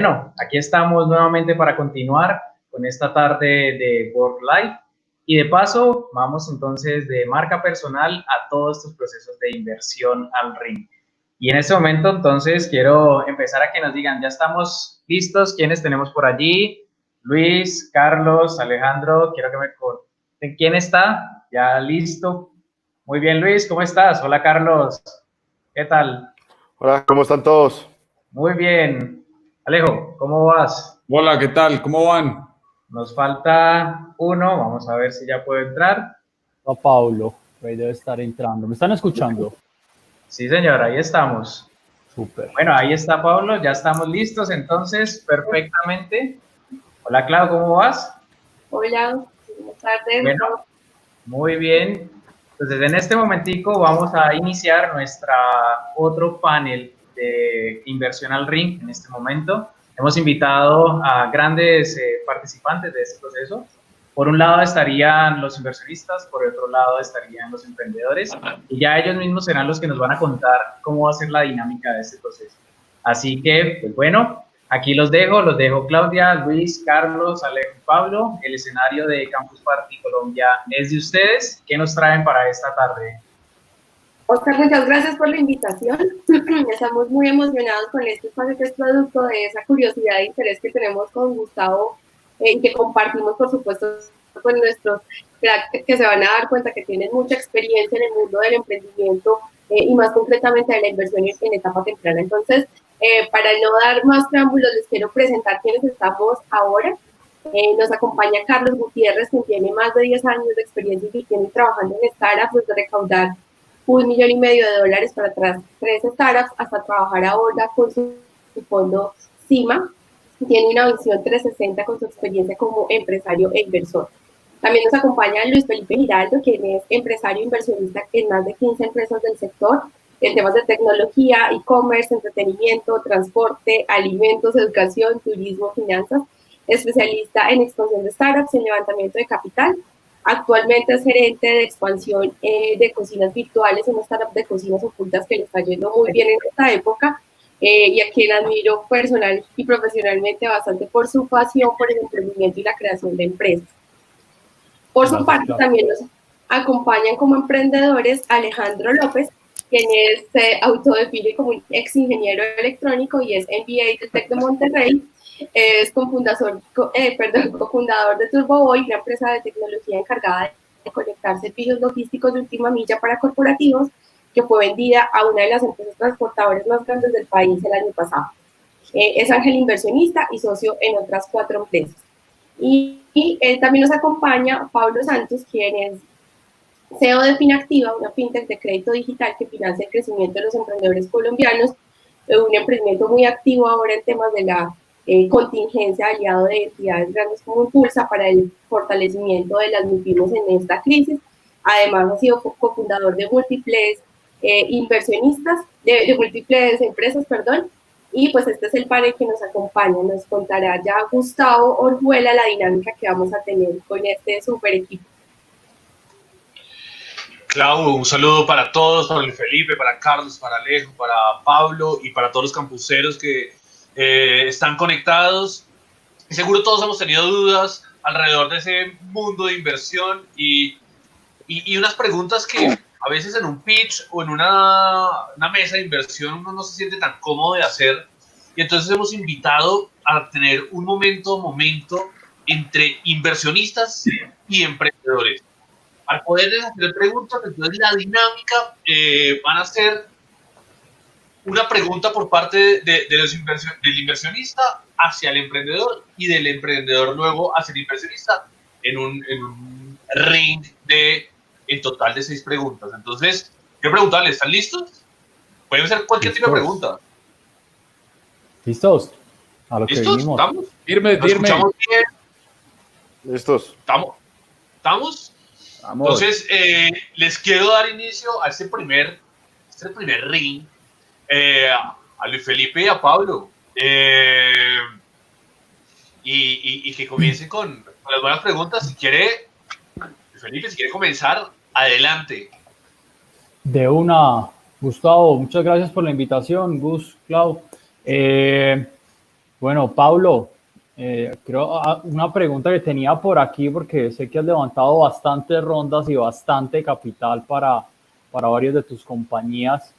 Bueno, aquí estamos nuevamente para continuar con esta tarde de Work Life y de paso vamos entonces de marca personal a todos estos procesos de inversión al ring. Y en este momento entonces quiero empezar a que nos digan, ya estamos listos, ¿quiénes tenemos por allí? Luis, Carlos, Alejandro, quiero que me conten quién está, ya listo. Muy bien, Luis, ¿cómo estás? Hola, Carlos, ¿qué tal? Hola, ¿cómo están todos? Muy bien. Alejo, ¿cómo vas? Hola, ¿qué tal? ¿Cómo van? Nos falta uno, vamos a ver si ya puede entrar. A Pablo, ahí debe estar entrando. ¿Me están escuchando? Sí, señor, ahí estamos. Súper. Bueno, ahí está Pablo, ya estamos listos entonces, perfectamente. Hola, Clau, ¿cómo vas? Hola, buenas tardes. Bueno, muy bien. Entonces, en este momentico vamos a iniciar nuestra otro panel de inversión al ring en este momento. Hemos invitado a grandes participantes de este proceso. Por un lado estarían los inversionistas, por otro lado estarían los emprendedores y ya ellos mismos serán los que nos van a contar cómo va a ser la dinámica de este proceso. Así que, pues bueno, aquí los dejo Claudia, Luis, Carlos, Alejo y Pablo. El escenario de Campus Party Colombia es de ustedes. ¿Qué nos traen para esta tarde? Oscar, muchas gracias por la invitación. Estamos muy emocionados con este espacio que es producto de esa curiosidad e interés que tenemos con Gustavo y que compartimos, por supuesto, con nuestros cracks que se van a dar cuenta que tienen mucha experiencia en el mundo del emprendimiento y más concretamente de la inversión en etapa temprana. Entonces, para no dar más preámbulos, les quiero presentar quiénes estamos ahora. Nos acompaña Carlos Gutiérrez, quien tiene más de 10 años de experiencia y que tiene trabajando en startups desde recaudar $1,5 millones para tres startups hasta trabajar ahora con su fondo CIMA. Tiene una visión 360 con su experiencia como empresario e inversor. También nos acompaña Luis Felipe Giraldo, quien es empresario e inversionista en más de 15 empresas del sector, en temas de tecnología, e-commerce, entretenimiento, transporte, alimentos, educación, turismo, finanzas, especialista en expansión de startups y en levantamiento de capital. Actualmente es gerente de expansión de cocinas virtuales, una startup de cocinas ocultas que le está yendo muy bien en esta época y a quien admiro personal y profesionalmente bastante por su pasión por el emprendimiento y la creación de empresas. Por su parte, también nos acompañan como emprendedores Alejandro López, quien es autodefine como un ex ingeniero electrónico y es MBA del TEC de Monterrey. Es cofundador de TurboBoy, una empresa de tecnología encargada de conectar servicios logísticos de última milla para corporativos, que fue vendida a una de las empresas transportadoras más grandes del país el año pasado. Es ángel inversionista y socio en otras 4 empresas. Y también nos acompaña Pablo Santos, quien es CEO de Finactiva, una fintech de crédito digital que financia el crecimiento de los emprendedores colombianos, un emprendimiento muy activo ahora en temas de la contingencia, aliado de entidades grandes como Impulsa para el fortalecimiento de las MIPYMES en esta crisis. Además, ha sido cofundador de múltiples inversionistas, de múltiples empresas, perdón. Y pues este es el panel que nos acompaña. Nos contará ya Gustavo Orjuela la dinámica que vamos a tener con este super equipo. Clau, un saludo para todos, para Luis Felipe, para Carlos, para Alejo, para Pablo y para todos los campuseros que están conectados. Y seguro todos hemos tenido dudas alrededor de ese mundo de inversión y unas preguntas que a veces en un pitch o en una mesa de inversión uno no se siente tan cómodo de hacer. Y entonces hemos invitado a tener un momento entre inversionistas y emprendedores. Al poderles hacer preguntas, entonces la dinámica van a ser una pregunta por parte del inversionista hacia el emprendedor y del emprendedor luego hacia el inversionista en un ring en total de 6 preguntas. Entonces, quiero preguntarles, ¿están listos? Pueden ser cualquier tipo de pregunta. ¿Listos? A lo ¿Listos? que vinimos. ¿Estamos? Firme. ¿Escuchamos bien? ¿Listos? ¿Estamos? Entonces, les quiero dar inicio a este primer ring, a Luis Felipe y a Pablo, y que comiencen con las buenas preguntas. Si quiere, Luis Felipe, si quiere comenzar, adelante. De una, Gustavo, muchas gracias por la invitación, Gus, Clau. Bueno, Pablo, una pregunta que tenía por aquí, porque sé que has levantado bastantes rondas y bastante capital para varias de tus compañías.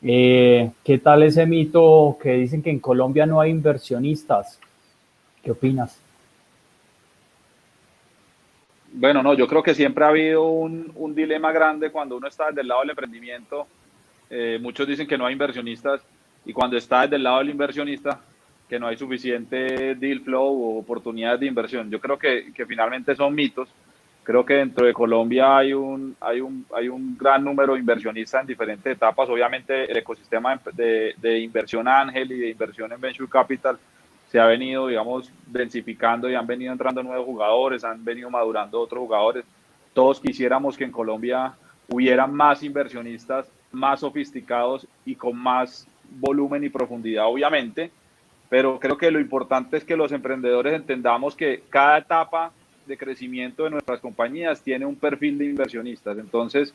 ¿Qué tal ese mito que dicen que en Colombia no hay inversionistas? ¿Qué opinas? Bueno, no, yo creo que siempre ha habido un dilema grande cuando uno está desde el lado del emprendimiento. Muchos dicen que no hay inversionistas y cuando está desde el lado del inversionista, que no hay suficiente deal flow o oportunidades de inversión. Yo creo que finalmente son mitos. Creo que dentro de Colombia hay un gran número de inversionistas en diferentes etapas. Obviamente el ecosistema de inversión ángel y de inversión en venture capital se ha venido, digamos, densificando y han venido entrando nuevos jugadores, han venido madurando otros jugadores. Todos quisiéramos que en Colombia hubieran más inversionistas más sofisticados y con más volumen y profundidad, obviamente, pero creo que lo importante es que los emprendedores entendamos que cada etapa de crecimiento de nuestras compañías tiene un perfil de inversionistas. Entonces,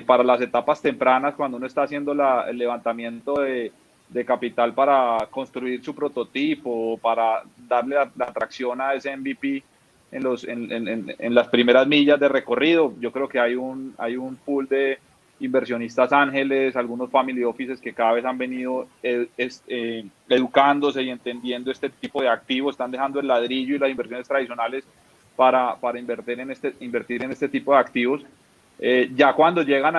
para las etapas tempranas, cuando uno está haciendo el levantamiento de capital para construir su prototipo, para darle la tracción a ese MVP en las primeras millas de recorrido, yo creo que hay un pool de inversionistas ángeles, algunos family offices que cada vez han venido educándose y entendiendo este tipo de activos, están dejando el ladrillo y las inversiones tradicionales para invertir en este tipo de activos. Ya cuando llega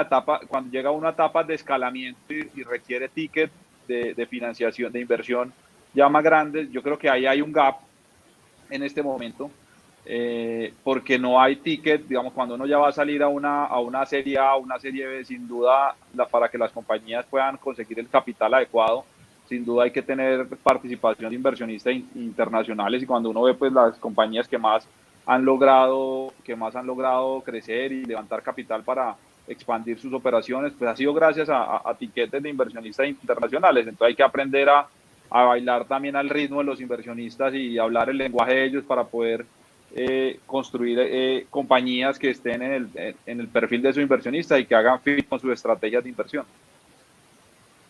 una etapa de escalamiento y requiere ticket de financiación, de inversión ya más grandes, yo creo que ahí hay un gap en este momento, porque no hay ticket, digamos, cuando uno ya va a salir a una serie A, una serie B, sin duda, para que las compañías puedan conseguir el capital adecuado, sin duda hay que tener participación de inversionistas internacionales, y cuando uno ve pues las compañías que más han logrado crecer y levantar capital para expandir sus operaciones, pues ha sido gracias a tiquetes de inversionistas internacionales. Entonces hay que aprender a bailar también al ritmo de los inversionistas y hablar el lenguaje de ellos para poder construir compañías que estén en el perfil de su inversionista y que hagan fit con sus estrategias de inversión.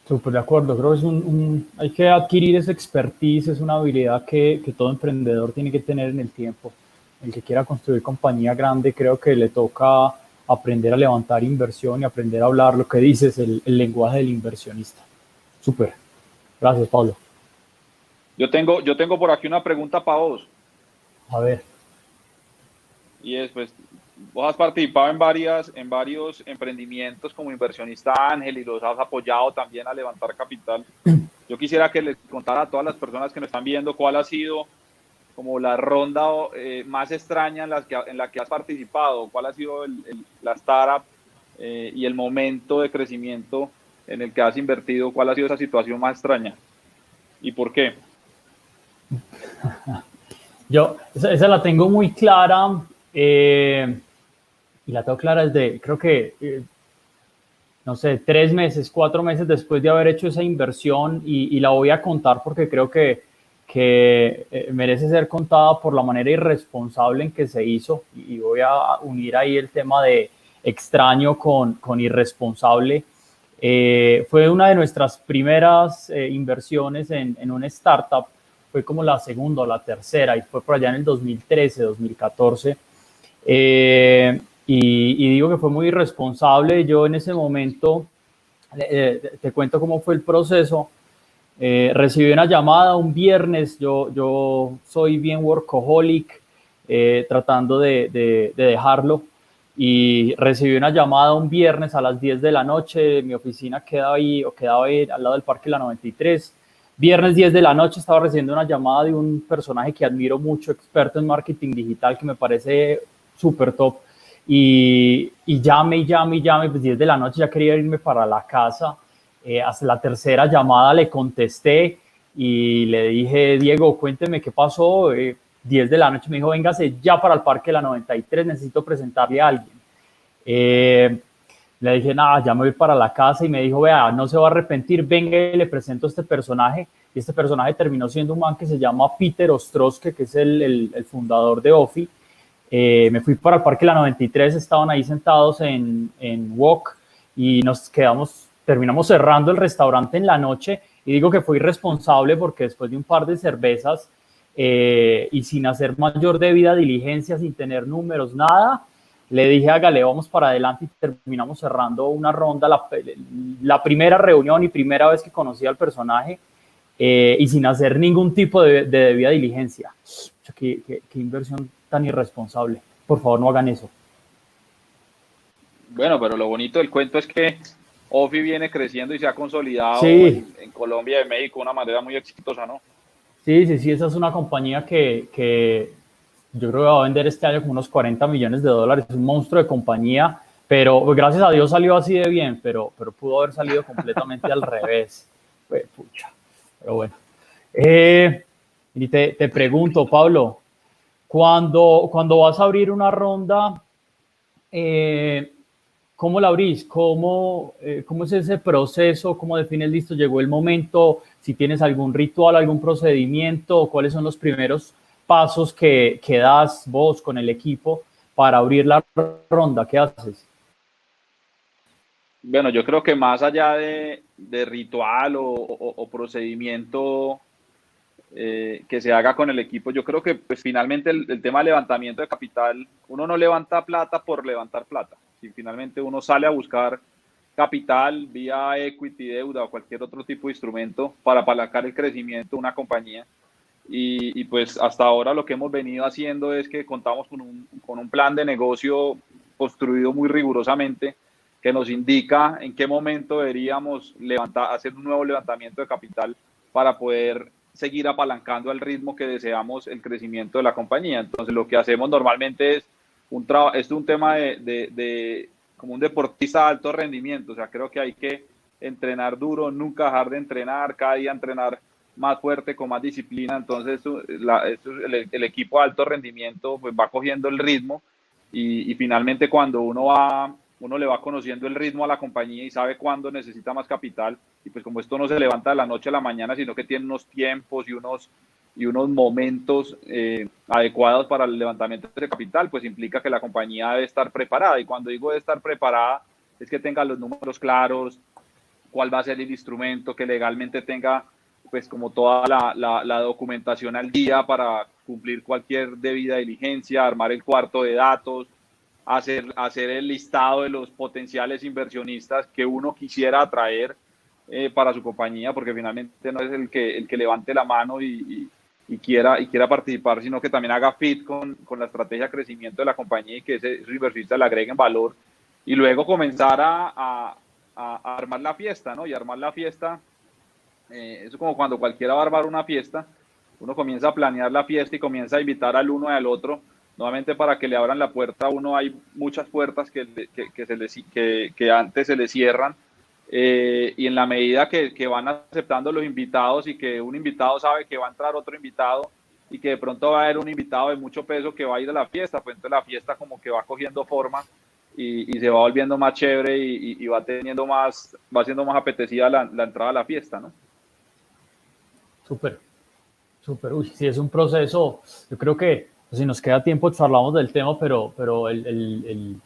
Súper de acuerdo, creo que hay que adquirir esa expertise, es una habilidad que todo emprendedor tiene que tener en el tiempo. El que quiera construir compañía grande, creo que le toca aprender a levantar inversión y aprender a hablar lo que dices, el lenguaje del inversionista. Súper. Gracias, Pablo. Yo tengo por aquí una pregunta para vos. A ver. Y es, pues, vos has participado en varios emprendimientos como inversionista ángel y los has apoyado también a levantar capital. Yo quisiera que les contara a todas las personas que nos están viendo cuál ha sido como la ronda más extraña en la que has participado, cuál ha sido la startup y el momento de crecimiento en el que has invertido, cuál ha sido esa situación más extraña y por qué. Yo esa la tengo muy clara y la tengo clara desde, creo que, no sé, 3 meses, 4 meses después de haber hecho esa inversión y la voy a contar porque creo que merece ser contada por la manera irresponsable en que se hizo, y voy a unir ahí el tema de extraño con irresponsable. Fue una de nuestras primeras inversiones en una startup, fue como la segunda o la tercera, y fue por allá en el 2013, 2014. Y digo que fue muy irresponsable. Yo en ese momento, te cuento cómo fue el proceso. Recibí una llamada un viernes, yo soy bien workaholic, tratando de dejarlo, y recibí una llamada un viernes a las 10 de la noche, mi oficina quedaba ahí al lado del Parque La 93, viernes 10 de la noche estaba recibiendo una llamada de un personaje que admiro mucho, experto en marketing digital, que me parece súper top, y llame, pues 10 de la noche ya quería irme para la casa. Hasta la tercera llamada le contesté y le dije, Diego, cuénteme qué pasó. 10 de la noche me dijo, véngase ya para el Parque La 93, necesito presentarle a alguien. Le dije, nada, ya me voy para la casa, y me dijo, vea, no se va a arrepentir, venga y le presento a este personaje. Y este personaje terminó siendo un man que se llama Peter Ostrowski, que es el fundador de Ofi. Me fui para el Parque La 93, estaban ahí sentados en Wok y terminamos cerrando el restaurante en la noche, y Y digo que fue irresponsable porque después de un par de cervezas y sin hacer mayor debida diligencia, sin tener números, nada, le dije, hágale, vamos para adelante, y terminamos cerrando una ronda, la primera reunión y primera vez que conocí al personaje, y sin hacer ningún tipo de debida diligencia. ¿Qué inversión tan irresponsable? Por favor, no hagan eso. Bueno, pero lo bonito del cuento es que Ofi viene creciendo y se ha consolidado Sí. en Colombia y México de una manera muy exitosa, ¿no? Sí, esa es una compañía que yo creo que va a vender este año como unos 40 millones de dólares. Es un monstruo de compañía, pero gracias a Dios salió así de bien, pero pudo haber salido completamente al revés. Pucha, pero bueno. Y te pregunto, Pablo, cuando vas a abrir una ronda, ¿cómo la abrís? ¿Cómo es ese proceso? ¿Cómo defines, listo, llegó el momento? Si tienes algún ritual, algún procedimiento, ¿cuáles son los primeros pasos que das vos con el equipo para abrir la ronda? ¿Qué haces? Bueno, yo creo que más allá de ritual o procedimiento que se haga con el equipo, yo creo que pues finalmente el tema de levantamiento de capital, uno no levanta plata por levantar plata. Si finalmente uno sale a buscar capital vía equity, deuda o cualquier otro tipo de instrumento para apalancar el crecimiento de una compañía. Y pues hasta ahora lo que hemos venido haciendo es que contamos con un plan de negocio construido muy rigurosamente que nos indica en qué momento deberíamos hacer un nuevo levantamiento de capital para poder seguir apalancando al ritmo que deseamos el crecimiento de la compañía. Entonces lo que hacemos normalmente es un tema de como un deportista de alto rendimiento. O sea, creo que hay que entrenar duro, nunca dejar de entrenar, cada día entrenar más fuerte, con más disciplina. Entonces el equipo de alto rendimiento pues va cogiendo el ritmo y finalmente cuando uno le va conociendo el ritmo a la compañía y sabe cuándo necesita más capital, y pues como esto no se levanta de la noche a la mañana, sino que tiene unos tiempos y unos momentos adecuados para el levantamiento de capital, pues implica que la compañía debe estar preparada. Y cuando digo debe estar preparada, es que tenga los números claros, cuál va a ser el instrumento, que legalmente tenga pues como toda la documentación al día para cumplir cualquier debida diligencia, armar el cuarto de datos, hacer el listado de los potenciales inversionistas que uno quisiera atraer para su compañía, porque finalmente no es el que levante la mano y quiera participar, sino que también haga fit con la estrategia de crecimiento de la compañía y que esos inversionistas le agreguen valor. Y luego comenzar a armar la fiesta, ¿no? Y armar la fiesta, eso es como cuando cualquiera va a armar una fiesta, uno comienza a planear la fiesta y comienza a invitar al uno y al otro. Nuevamente, para que le abran la puerta a uno, hay muchas puertas que antes se le cierran, y en la medida que van aceptando los invitados y que un invitado sabe que va a entrar otro invitado y que de pronto va a haber un invitado de mucho peso que va a ir a la fiesta, pues entonces la fiesta como que va cogiendo forma y se va volviendo más chévere y va siendo más apetecida la entrada a la fiesta, ¿no? Súper. Uy, sí, es un proceso. Yo creo que si nos queda tiempo charlamos del tema, pero el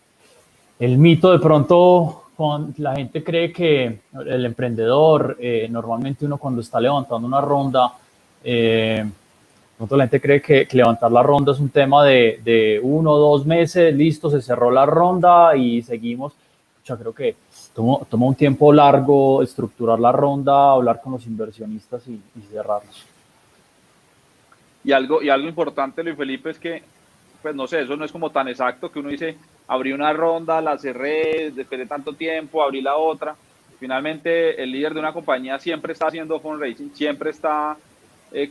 mito de pronto, cuando la gente cree que el emprendedor, normalmente uno cuando está levantando una ronda, la gente cree que levantar la ronda es un tema de 1 o 2 meses, listo, se cerró la ronda y seguimos. Yo creo que toma un tiempo largo estructurar la ronda, hablar con los inversionistas y cerrarlos. Y algo importante, Luis Felipe, es que, pues no sé, eso no es como tan exacto que uno dice, abrí una ronda, la cerré, después de tanto tiempo, abrí la otra. Finalmente, el líder de una compañía siempre está haciendo fundraising, siempre está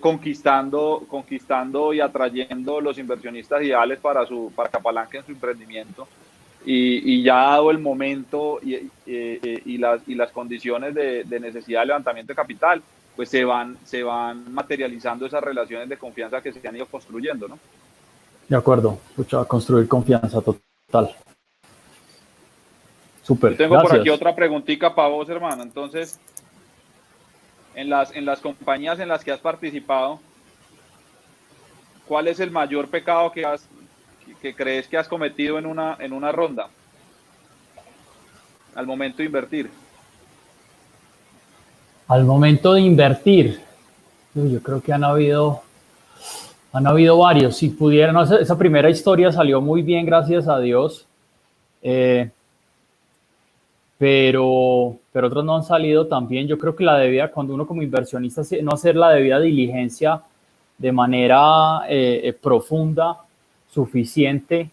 conquistando y atrayendo los inversionistas ideales para que apalanquen su emprendimiento. Y ya dado el momento y las condiciones de necesidad de levantamiento de capital, pues se van materializando esas relaciones de confianza que se han ido construyendo, ¿no? De acuerdo, a construir confianza total. Súper, Yo tengo gracias. por aquí otra preguntita para vos, hermano. Entonces, en las compañías en las que has participado, ¿cuál es el mayor pecado que crees que has cometido en una ronda al momento de invertir? Al momento de invertir, yo creo que han habido varios. Si pudieran, no, esa primera historia salió muy bien, gracias a Dios. Pero otros no han salido tan bien. Yo creo que la debida, cuando uno como inversionista no hacer la debida diligencia de manera profunda, suficiente,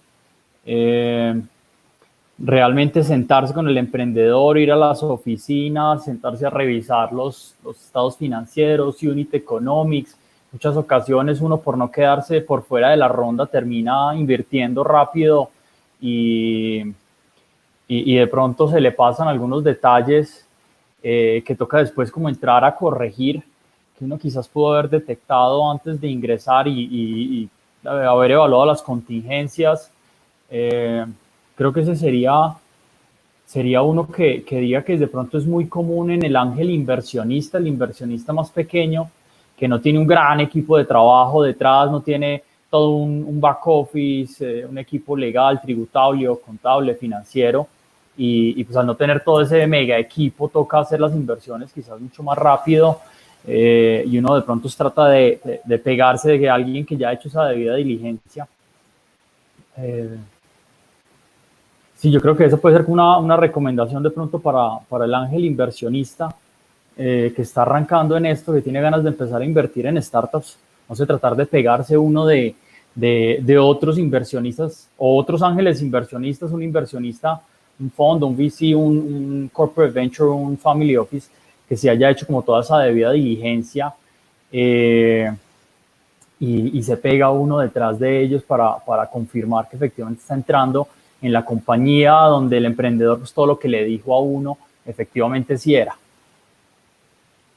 realmente sentarse con el emprendedor, ir a las oficinas, sentarse a revisar los estados financieros, unit economics. Muchas ocasiones uno, por no quedarse por fuera de la ronda, termina invirtiendo rápido y de pronto se le pasan algunos detalles que toca después como entrar a corregir, que uno quizás pudo haber detectado antes de ingresar y haber evaluado las contingencias. Creo que ese sería uno que diga que de pronto es muy común en el ángel inversionista, el inversionista más pequeño, que no tiene un gran equipo de trabajo detrás, no tiene todo un back office, un equipo legal, tributario, contable, financiero, y pues al no tener todo ese mega equipo toca hacer las inversiones quizás mucho más rápido, y uno de pronto trata de pegarse de alguien que ya ha hecho esa debida diligencia. Sí, yo creo que esa puede ser una recomendación de pronto para el ángel inversionista que está arrancando en esto, que tiene ganas de empezar a invertir en startups. No sé, tratar de pegarse uno de otros inversionistas o otros ángeles inversionistas, un inversionista, un fondo, un VC, un corporate venture, un family office, que se haya hecho como toda esa debida diligencia y se pega uno detrás de ellos para confirmar que efectivamente está entrando en la compañía donde el emprendedor, pues todo lo que le dijo a uno, efectivamente sí era.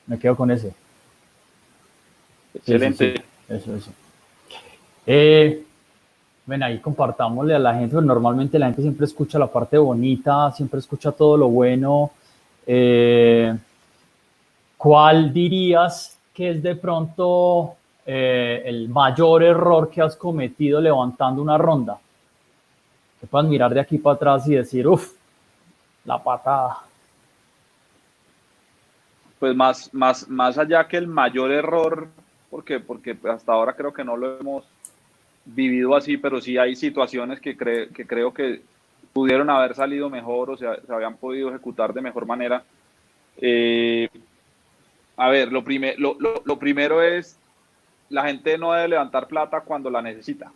Me quedo con ese. Excelente. Sí. Eso. Ven, ahí compartámosle a la gente, pero normalmente la gente siempre escucha la parte bonita, siempre escucha todo lo bueno. ¿Cuál dirías que es de pronto el mayor error que has cometido levantando una ronda? Que puedas mirar de aquí para atrás y decir, uff, la patada. Pues más allá que el mayor error, porque hasta ahora creo que no lo hemos vivido así, pero sí hay situaciones que creo que pudieron haber salido mejor o se habían podido ejecutar de mejor manera. A ver, lo primero es, la gente no debe levantar plata cuando la necesita.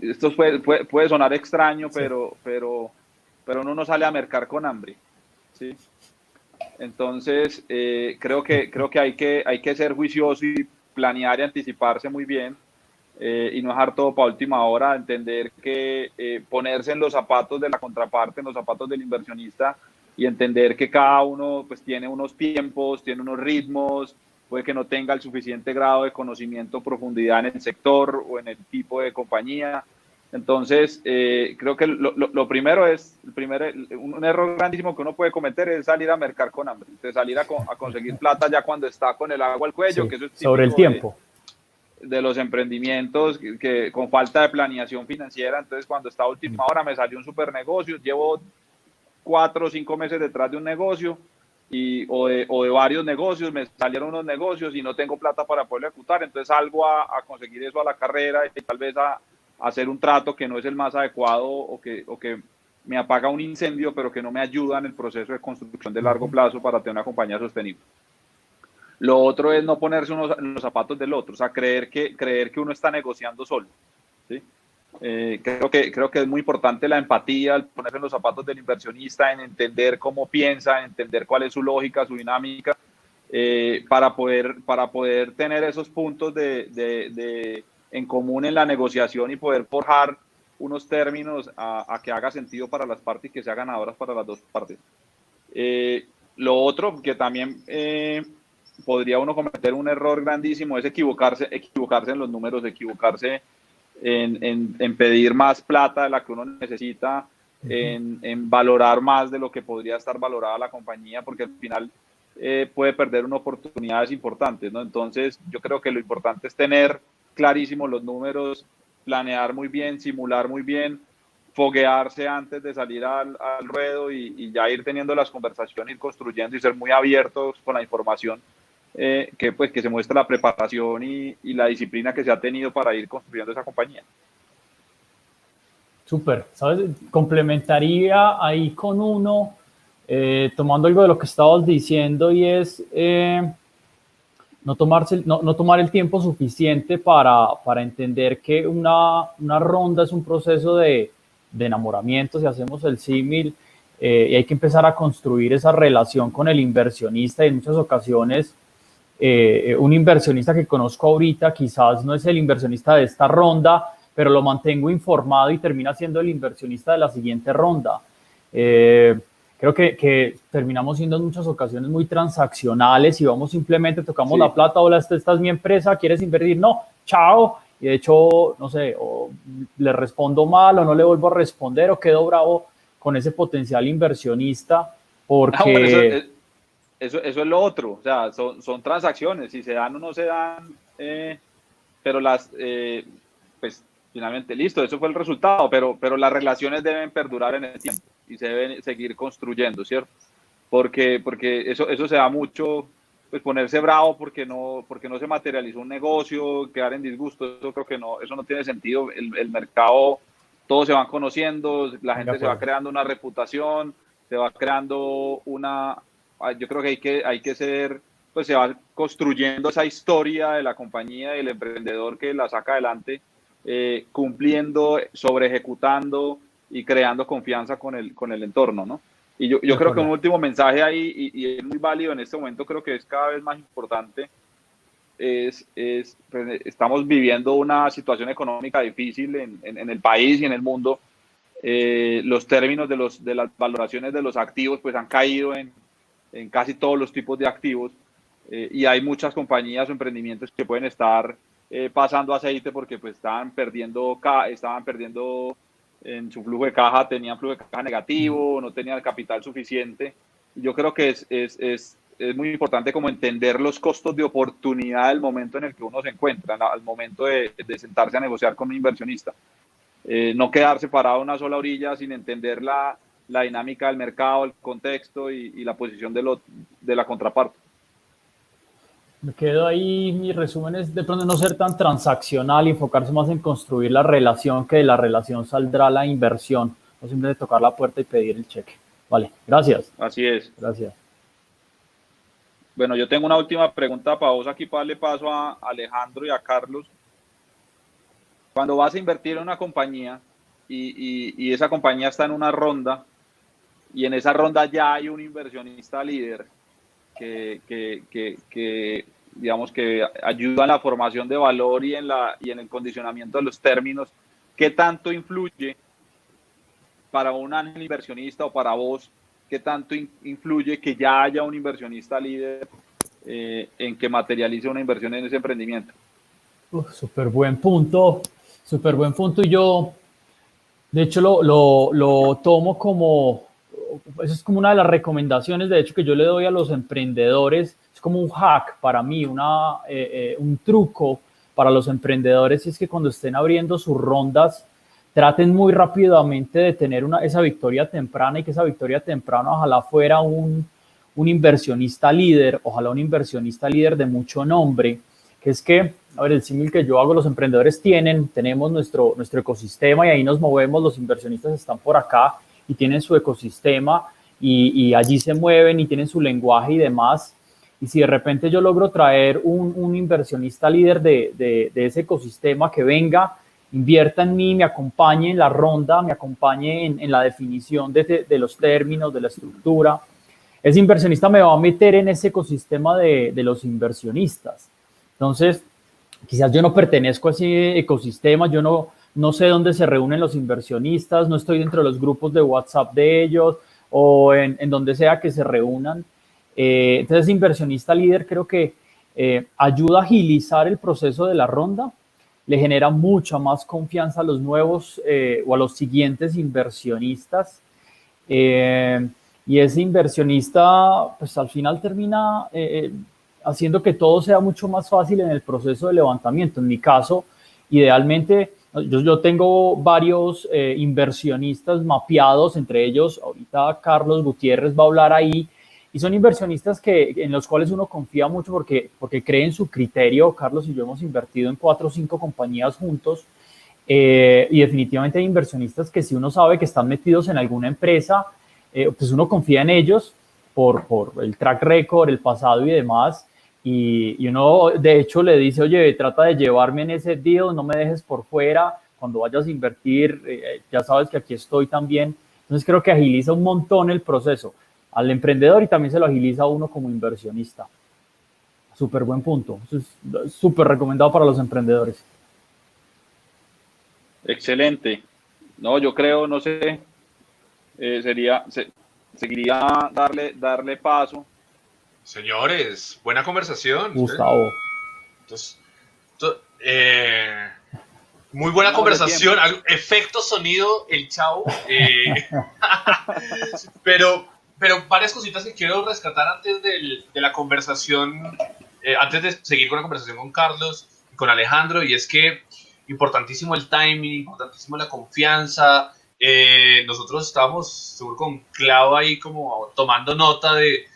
Esto puede sonar extraño, sí. pero uno no sale a mercar con hambre, ¿sí? Entonces, creo que hay que ser juicioso y planear y anticiparse muy bien, y no dejar todo para última hora, entender que ponerse en los zapatos de la contraparte, en los zapatos del inversionista, y entender que cada uno pues tiene unos tiempos, tiene unos ritmos, puede que no tenga el suficiente grado de conocimiento o profundidad en el sector o en el tipo de compañía. Entonces, creo que lo primero es, un error grandísimo que uno puede cometer es salir a mercar con hambre, de salir a conseguir plata ya cuando está con el agua al cuello, sí, que eso es sobre el tiempo. De los emprendimientos que con falta de planeación financiera. Entonces, cuando está a última hora me salió un super negocio, llevo 4 o 5 meses detrás de un negocio o de varios negocios, me salieron unos negocios y no tengo plata para poderlo ejecutar, entonces salgo a conseguir eso a la carrera y tal vez a hacer un trato que no es el más adecuado o que me apaga un incendio, pero que no me ayuda en el proceso de construcción de largo plazo para tener una compañía sostenible. Lo otro es no ponerse uno en los zapatos del otro, o sea, creer que uno está negociando solo, ¿sí? Creo que es muy importante la empatía, el ponerse en los zapatos del inversionista, en entender cómo piensa, en entender cuál es su lógica, su dinámica, para poder tener esos puntos en común en la negociación y poder forjar unos términos a que haga sentido para las partes y que sean ganadoras para las dos partes. Lo otro que también podría uno cometer un error grandísimo es equivocarse en los números, equivocarse en pedir más plata de la que uno necesita, en valorar más de lo que podría estar valorada la compañía, porque al final puede perder unas oportunidades importantes, ¿no? Entonces, yo creo que lo importante es tener clarísimos los números, planear muy bien, simular muy bien foguearse antes de salir al ruedo y ya ir teniendo las conversaciones, ir construyendo y ser muy abiertos con la información, que se muestre la preparación y la disciplina que se ha tenido para ir construyendo esa compañía. Súper, ¿sabes? Complementaría ahí con uno, tomando algo de lo que estabas diciendo, y es no tomar el tiempo suficiente para entender que una ronda es un proceso de enamoramiento, si hacemos el símil, y hay que empezar a construir esa relación con el inversionista. Y en muchas ocasiones un inversionista que conozco ahorita quizás no es el inversionista de esta ronda, pero lo mantengo informado y termina siendo el inversionista de la siguiente ronda. Creo que terminamos siendo en muchas ocasiones muy transaccionales y vamos simplemente, tocamos la plata, hola, esta es mi empresa, ¿quieres invertir? No, chao. Y de hecho, no sé, o le respondo mal o no le vuelvo a responder o quedo bravo con ese potencial inversionista porque... Bueno, eso es lo otro, o sea, son transacciones, si se dan o no se dan, pero pues finalmente listo, eso fue el resultado, pero las relaciones deben perdurar en el tiempo y se deben seguir construyendo, ¿cierto? Porque eso se da mucho, pues ponerse bravo porque no se materializó un negocio, quedar en disgusto, eso creo que no, eso no tiene sentido. El mercado, todos se van conociendo, la gente se va creando una reputación, se va creando yo creo que hay que ser, pues se va construyendo esa historia de la compañía y el emprendedor que la saca adelante, cumpliendo, sobre ejecutando y creando confianza con el entorno, ¿no? Y yo creo que un último mensaje ahí, y es muy válido en este momento, creo que es cada vez más importante, pues, estamos viviendo una situación económica difícil en el país y en el mundo. Los términos de las valoraciones de los activos pues han caído en casi todos los tipos de activos, y hay muchas compañías o emprendimientos que pueden estar pasando aceite porque pues estaban perdiendo en su flujo de caja, tenían flujo de caja negativo, no tenían el capital suficiente. Y yo creo que es muy importante como entender los costos de oportunidad del momento en el que uno se encuentra, al momento de sentarse a negociar con un inversionista. No quedarse parado en una sola orilla sin entender la dinámica del mercado, el contexto y la posición de la contraparte. Me quedo ahí, mi resumen es de pronto no ser tan transaccional y enfocarse más en construir la relación, que de la relación saldrá la inversión, no simplemente tocar la puerta y pedir el cheque. Vale, gracias. Así es. Gracias. Bueno, yo tengo una última pregunta para vos aquí para darle paso a Alejandro y a Carlos. Cuando vas a invertir en una compañía y esa compañía está en una ronda y en esa ronda ya hay un inversionista líder que digamos que ayuda en la formación de valor y en el condicionamiento de los términos, ¿qué tanto influye para un ángel inversionista o para vos? ¿Qué tanto influye que ya haya un inversionista líder en que materialice una inversión en ese emprendimiento? Súper buen punto, súper buen punto. Y yo, de hecho, lo tomo como, eso es como una de las recomendaciones, de hecho, que yo le doy a los emprendedores. Es como un hack para mí, un truco para los emprendedores, y es que cuando estén abriendo sus rondas, traten muy rápidamente de tener esa victoria temprana, y que esa victoria temprana ojalá fuera un inversionista líder, ojalá un inversionista líder de mucho nombre, que es que, a ver, el símil que yo hago, los emprendedores tenemos nuestro ecosistema y ahí nos movemos, los inversionistas están por acá y tienen su ecosistema y allí se mueven y tienen su lenguaje y demás. Y si de repente yo logro traer un inversionista líder de ese ecosistema que venga, invierta en mí, me acompañe en la ronda, me acompañe en la definición de los términos, de la estructura, ese inversionista me va a meter en ese ecosistema de los inversionistas. Entonces, quizás yo no pertenezco a ese ecosistema, yo no sé dónde se reúnen los inversionistas, no estoy dentro de los grupos de WhatsApp de ellos o en donde sea que se reúnan. Entonces, inversionista líder creo que ayuda a agilizar el proceso de la ronda, le genera mucha más confianza a los nuevos o a los siguientes inversionistas. Y ese inversionista, pues al final termina haciendo que todo sea mucho más fácil en el proceso de levantamiento. En mi caso, idealmente, Yo tengo varios inversionistas mapeados, entre ellos ahorita Carlos Gutiérrez va a hablar ahí, y son inversionistas en los cuales uno confía mucho porque cree en su criterio. Carlos y yo hemos invertido en 4 o 5 compañías juntos, y definitivamente hay inversionistas que si uno sabe que están metidos en alguna empresa, pues uno confía en ellos por el track record, el pasado y demás. Y uno, de hecho, le dice, oye, trata de llevarme en ese deal, no me dejes por fuera. Cuando vayas a invertir, ya sabes que aquí estoy también. Entonces, creo que agiliza un montón el proceso al emprendedor y también se lo agiliza a uno como inversionista. Súper buen punto. Eso es súper recomendado para los emprendedores. Excelente. No, yo creo, no sé, seguiría darle paso. Señores, buena conversación. Gustavo. Entonces, muy buena conversación. Efecto sonido, el chavo. Pero varias cositas que quiero rescatar antes de la conversación, antes de seguir con la conversación con Carlos y con Alejandro, y es que importantísimo el timing, importantísimo la confianza. Nosotros estábamos seguro con Clau ahí como tomando nota de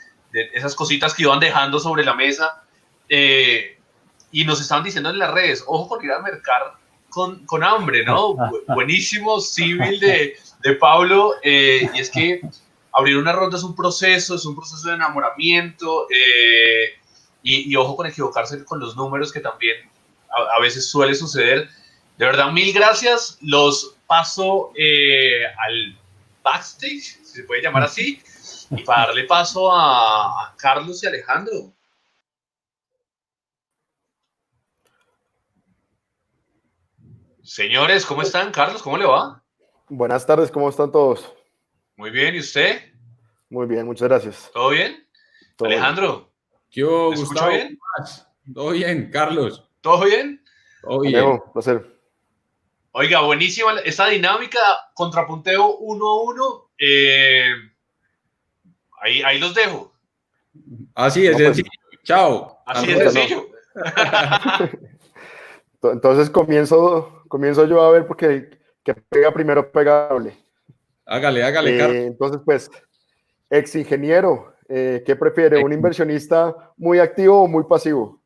esas cositas que iban dejando sobre la mesa, y nos estaban diciendo en las redes, ojo con ir a mercar con hambre, ¿no? Buenísimo símil de Pablo, y es que abrir una ronda es un proceso de enamoramiento, y ojo con equivocarse con los números, que también a veces suele suceder. De verdad, mil gracias. Los paso al backstage, si se puede llamar así, y para darle paso a Carlos y Alejandro. Señores, ¿cómo están? Carlos, ¿cómo le va? Buenas tardes, ¿cómo están todos? Muy bien, ¿y usted? Muy bien, muchas gracias. ¿Todo bien? Todo Alejandro, ¿Qué hubo, ¿me escucha Gustavo? bien? ¿Todo bien, Carlos? ¿Todo bien? Todo bien. Alejo, placer. Oiga, buenísima esta dinámica, contrapunteo 1-1. Ahí los dejo. Así es, No, pues, sencillo. Chao. Así Al es resto. sencillo. Entonces comienzo yo a ver porque que pega primero pegable. Hágale, Carlos. Entonces, pues, ex ingeniero, ¿qué prefiere? ¿Un inversionista muy activo o muy pasivo?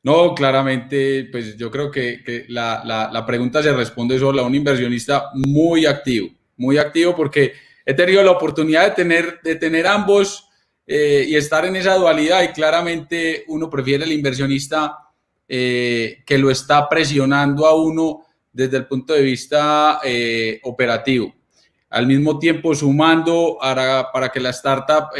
No, claramente, pues yo creo que la pregunta se responde sola. Un inversionista muy activo porque he tenido la oportunidad de tener ambos, y estar en esa dualidad, y claramente uno prefiere el inversionista que lo está presionando a uno desde el punto de vista operativo. Al mismo tiempo sumando para que la startup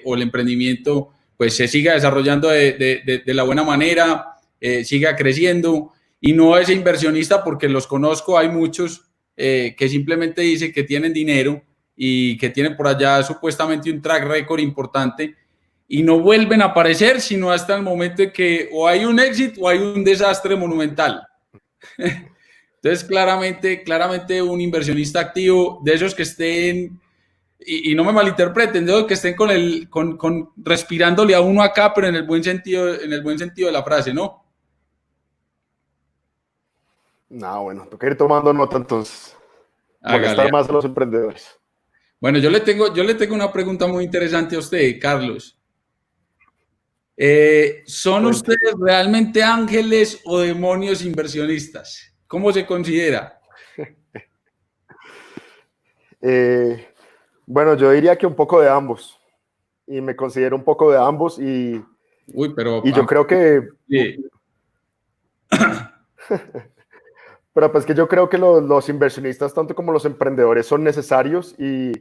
o el emprendimiento pues se siga desarrollando de la buena manera, siga creciendo, y no ese inversionista, porque los conozco, hay muchos que simplemente dicen que tienen dinero y que tienen por allá supuestamente un track record importante y no vuelven a aparecer sino hasta el momento en que o hay un éxito o hay un desastre monumental. Entonces, claramente un inversionista activo, de esos que estén, y no me malinterpreten, de esos que estén con respirándole a uno acá, pero en el buen sentido de la frase, ¿no? No, bueno, toca ir tomando nota entonces. Molestar más a los emprendedores. Bueno, yo le tengo una pregunta muy interesante a usted, Carlos. ¿Son ustedes realmente ángeles o demonios inversionistas? ¿Cómo se considera? Bueno, yo diría que un poco de ambos. Y me considero un poco de ambos y yo creo que... Sí. Pero pues que yo creo que los inversionistas, tanto como los emprendedores, son necesarios y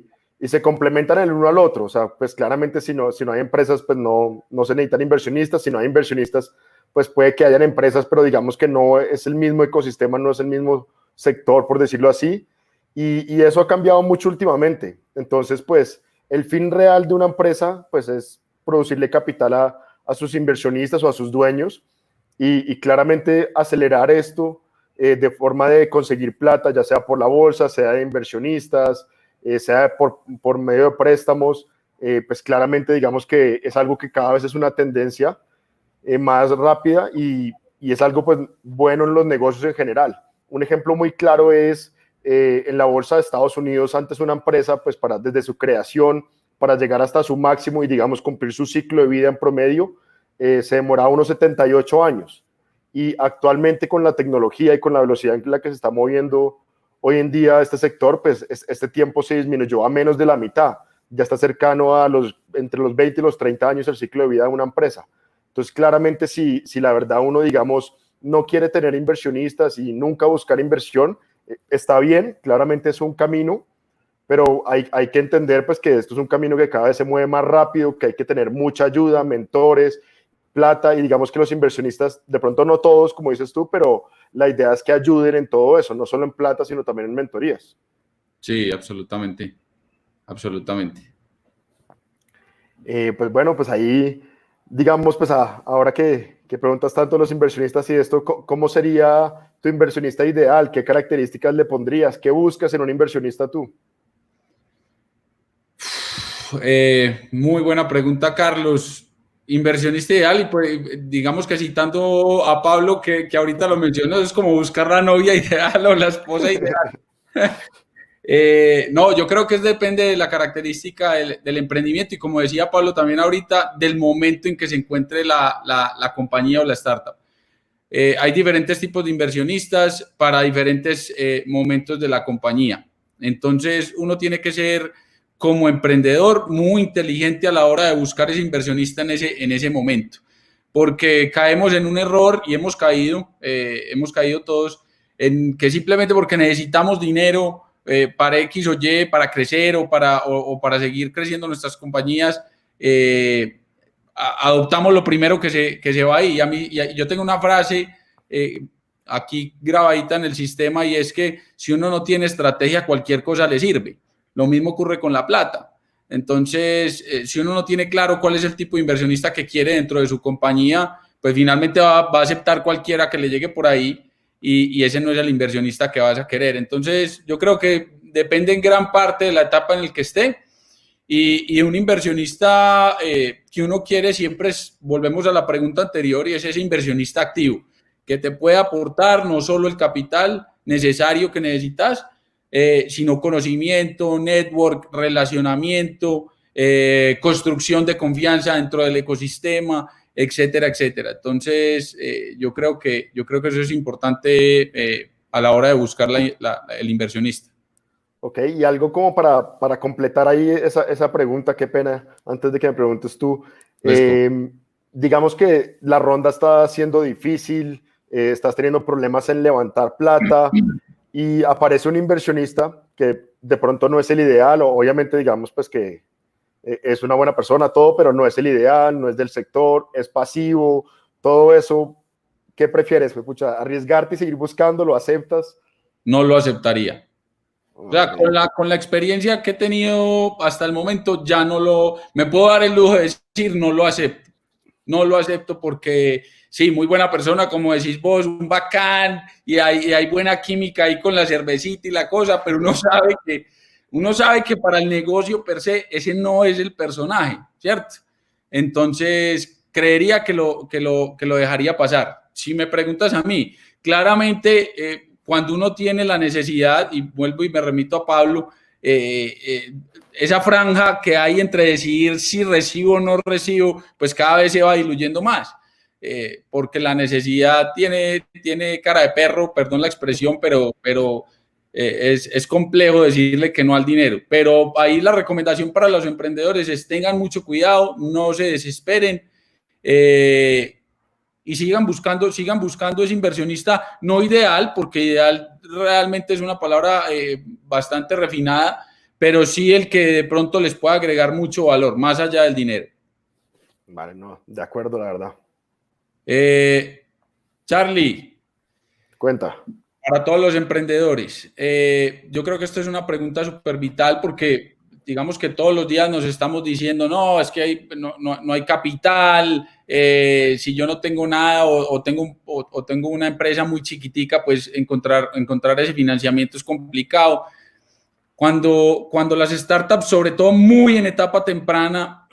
se complementan el uno al otro. O sea, pues claramente si no hay empresas, pues no se necesitan inversionistas. Si no hay inversionistas, pues puede que hayan empresas, pero digamos que no es el mismo ecosistema, no es el mismo sector, por decirlo así. Y eso ha cambiado mucho últimamente. Entonces, pues el fin real de una empresa, pues es producirle capital a sus inversionistas o a sus dueños y claramente acelerar esto de forma de conseguir plata, ya sea por la bolsa, sea de inversionistas, sea por medio de préstamos, pues claramente digamos que es algo que cada vez es una tendencia más rápida y es algo pues bueno en los negocios en general. un ejemplo muy claro es en la bolsa de Estados Unidos, antes una empresa, pues desde su creación, para llegar hasta su máximo y, digamos, cumplir su ciclo de vida en promedio, se demoraba unos 78 años. Y actualmente con la tecnología y con la velocidad en la que se está moviendo hoy en día este sector, pues este tiempo se disminuyó a menos de la mitad. Ya está cercano a entre los 20 y los 30 años el ciclo de vida de una empresa. Entonces, claramente, si la verdad uno, digamos, no quiere tener inversionistas y nunca buscar inversión, está bien, claramente es un camino, pero hay que entender pues que esto es un camino que cada vez se mueve más rápido, que hay que tener mucha ayuda, mentores, plata, y digamos que los inversionistas, de pronto no todos, como dices tú, pero la idea es que ayuden en todo eso, no solo en plata, sino también en mentorías. Sí, absolutamente, absolutamente. Pues bueno, pues ahí, digamos, pues ahora que preguntas tanto a los inversionistas y esto, ¿cómo sería tu inversionista ideal? ¿Qué características le pondrías? ¿Qué buscas en un inversionista tú? Muy buena pregunta, Carlos. Inversionista ideal, y pues, digamos que citando a Pablo, que ahorita lo mencionó, es como buscar la novia ideal o la esposa ideal. No, yo creo que depende de la característica del emprendimiento y, como decía Pablo también ahorita, del momento en que se encuentre la compañía o la startup. Hay diferentes tipos de inversionistas para diferentes momentos de la compañía. Entonces, uno tiene que ser, como emprendedor, muy inteligente a la hora de buscar ese inversionista en ese momento, porque caemos en un error y hemos caído todos en que simplemente porque necesitamos dinero para X o Y, para crecer o para seguir creciendo nuestras compañías, adoptamos lo primero que se va ahí. Yo tengo una frase aquí grabadita en el sistema, y es que si uno no tiene estrategia, cualquier cosa le sirve. Lo mismo ocurre con la plata. Entonces, si uno no tiene claro cuál es el tipo de inversionista que quiere dentro de su compañía, pues finalmente va a aceptar cualquiera que le llegue por ahí, y ese no es el inversionista que vas a querer. Entonces, yo creo que depende en gran parte de la etapa en la que esté, y un inversionista que uno quiere siempre volvemos a la pregunta anterior, y es ese inversionista activo, que te puede aportar no solo el capital necesario que necesitas, sino conocimiento, network, relacionamiento, construcción de confianza dentro del ecosistema, etcétera, etcétera. Entonces, yo creo que eso es importante a la hora de buscar el inversionista. Ok, y algo como para completar ahí esa pregunta, qué pena, antes de que me preguntes tú, digamos que la ronda está siendo difícil, estás teniendo problemas en levantar plata, y aparece un inversionista que de pronto no es el ideal, o obviamente digamos pues que es una buena persona, todo, pero no es el ideal, no es del sector, es pasivo, todo eso. ¿Qué prefieres? Pues, pucha, arriesgarte y seguir buscando, ¿lo aceptas? No lo aceptaría. O sea, con la experiencia que he tenido hasta el momento, ya me puedo dar el lujo de decir no lo acepto. No lo acepto porque sí, muy buena persona, como decís vos, un bacán, y hay buena química ahí con la cervecita y la cosa, pero uno sabe que para el negocio per se, ese no es el personaje, ¿cierto? Entonces, creería que lo dejaría pasar. Si me preguntas a mí, claramente, cuando uno tiene la necesidad, y vuelvo y me remito a Pablo, esa franja que hay entre decidir si recibo o no recibo, pues cada vez se va diluyendo más, porque la necesidad tiene cara de perro, perdón la expresión, pero es complejo decirle que no al dinero. Pero ahí la recomendación para los emprendedores es: tengan mucho cuidado, no se desesperen, y sigan buscando ese inversionista, no ideal, porque ideal realmente es una palabra bastante refinada, pero sí el que de pronto les pueda agregar mucho valor, más allá del dinero. Vale, no, de acuerdo, la verdad. Charlie. Cuenta. Para todos los emprendedores, yo creo que esto es una pregunta súper vital, porque digamos que todos los días nos estamos diciendo, no, es que no hay capital, si yo no tengo nada o tengo una empresa muy chiquitica, pues encontrar ese financiamiento es complicado. Cuando las startups, sobre todo muy en etapa temprana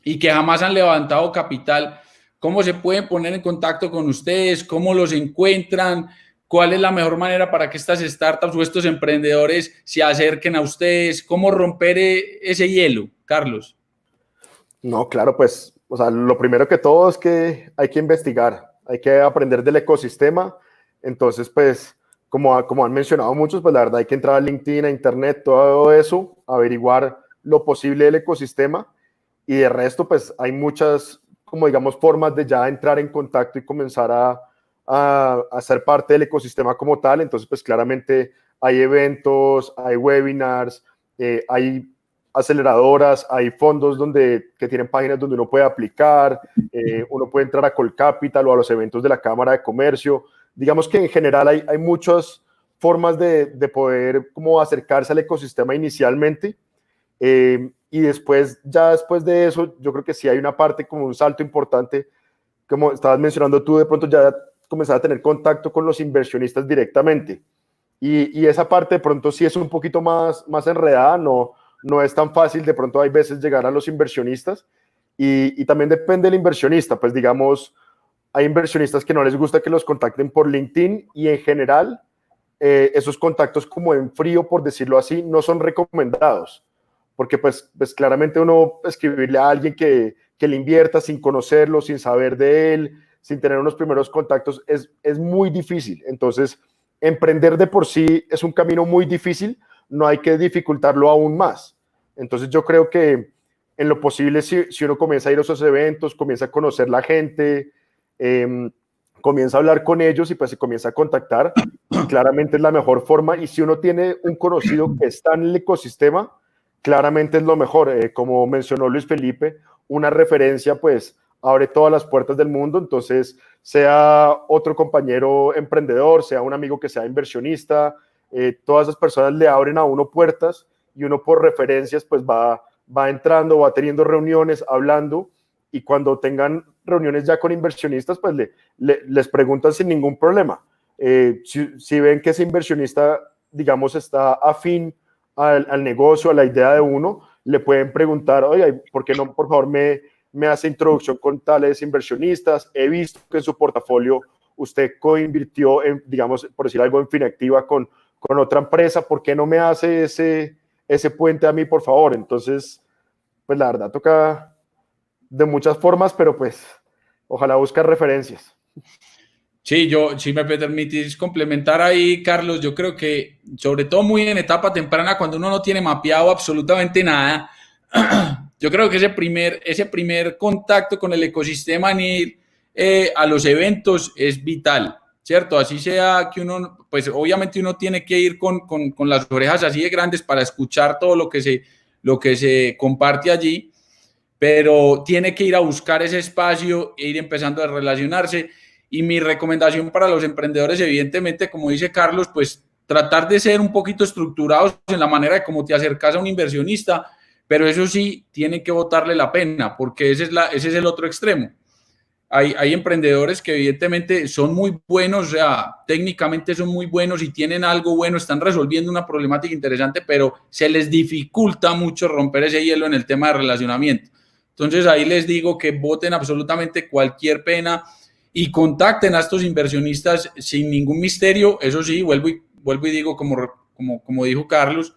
y que jamás han levantado capital, ¿cómo se pueden poner en contacto con ustedes? ¿Cómo los encuentran? ¿Cuál es la mejor manera para que estas startups o estos emprendedores se acerquen a ustedes? ¿Cómo romper ese hielo, Carlos? No, claro, pues, o sea, lo primero que todo es que hay que investigar, hay que aprender del ecosistema. Entonces, pues, como han mencionado muchos, pues la verdad hay que entrar a LinkedIn, a Internet, todo eso, averiguar lo posible del ecosistema. Y de resto, pues, hay muchas, como digamos, formas de ya entrar en contacto y comenzar a ser parte del ecosistema como tal. Entonces, pues, claramente hay eventos, hay webinars, hay aceleradoras, hay fondos que tienen páginas donde uno puede aplicar, uno puede entrar a Colcapital o a los eventos de la Cámara de Comercio. Digamos que en general hay muchas formas de poder como acercarse al ecosistema inicialmente, y después de eso, yo creo que sí hay una parte como un salto importante, como estabas mencionando tú, de pronto ya comenzar a tener contacto con los inversionistas directamente. Y esa parte de pronto sí es un poquito más enredada, no es tan fácil de pronto hay veces llegar a los inversionistas, y también depende del inversionista, pues digamos, hay inversionistas que no les gusta que los contacten por LinkedIn, y en general esos contactos como en frío, por decirlo así, no son recomendados, porque pues claramente uno escribirle a alguien que le invierta sin conocerlo, sin saber de él, sin tener unos primeros contactos, es muy difícil. Entonces, emprender de por sí es un camino muy difícil, no hay que dificultarlo aún más. Entonces yo creo que en lo posible, si uno comienza a ir a esos eventos, comienza a conocer la gente, comienza a hablar con ellos y pues se comienza a contactar, claramente es la mejor forma. Y si uno tiene un conocido que está en el ecosistema, claramente es lo mejor. Como mencionó Luis Felipe, una referencia pues abre todas las puertas del mundo. Entonces, sea otro compañero emprendedor, sea un amigo que sea inversionista, todas esas personas le abren a uno puertas, y uno por referencias pues va entrando, va teniendo reuniones, hablando, y cuando tengan reuniones ya con inversionistas, pues les preguntan sin ningún problema. Si ven que ese inversionista, digamos, está afín al negocio, a la idea de uno, le pueden preguntar, oye, ¿por qué no, por favor, me hace introducción con tales inversionistas? He visto que en su portafolio usted coinvirtió, digamos, por decir algo, en Finactiva con otra empresa. ¿Por qué no me hace ese puente a mí, por favor? Entonces, pues la verdad toca de muchas formas, pero pues ojalá buscar referencias. Sí, si me permitís complementar ahí, Carlos, yo creo que sobre todo muy en etapa temprana, cuando uno no tiene mapeado absolutamente nada, yo creo que ese primer contacto con el ecosistema, en ir a los eventos, es vital, ¿cierto? Así sea que uno, pues obviamente uno tiene que ir con las orejas así de grandes para escuchar todo lo que se comparte allí, pero tiene que ir a buscar ese espacio e ir empezando a relacionarse. Y mi recomendación para los emprendedores, evidentemente, como dice Carlos, pues tratar de ser un poquito estructurados en la manera de cómo te acercas a un inversionista, pero eso sí, tiene que botarle la pena, porque ese es el otro extremo. Hay emprendedores que evidentemente son muy buenos, o sea, técnicamente son muy buenos y tienen algo bueno, están resolviendo una problemática interesante, pero se les dificulta mucho romper ese hielo en el tema de relacionamiento. Entonces ahí les digo que boten absolutamente cualquier pena y contacten a estos inversionistas sin ningún misterio. Eso sí, vuelvo y digo, como dijo Carlos,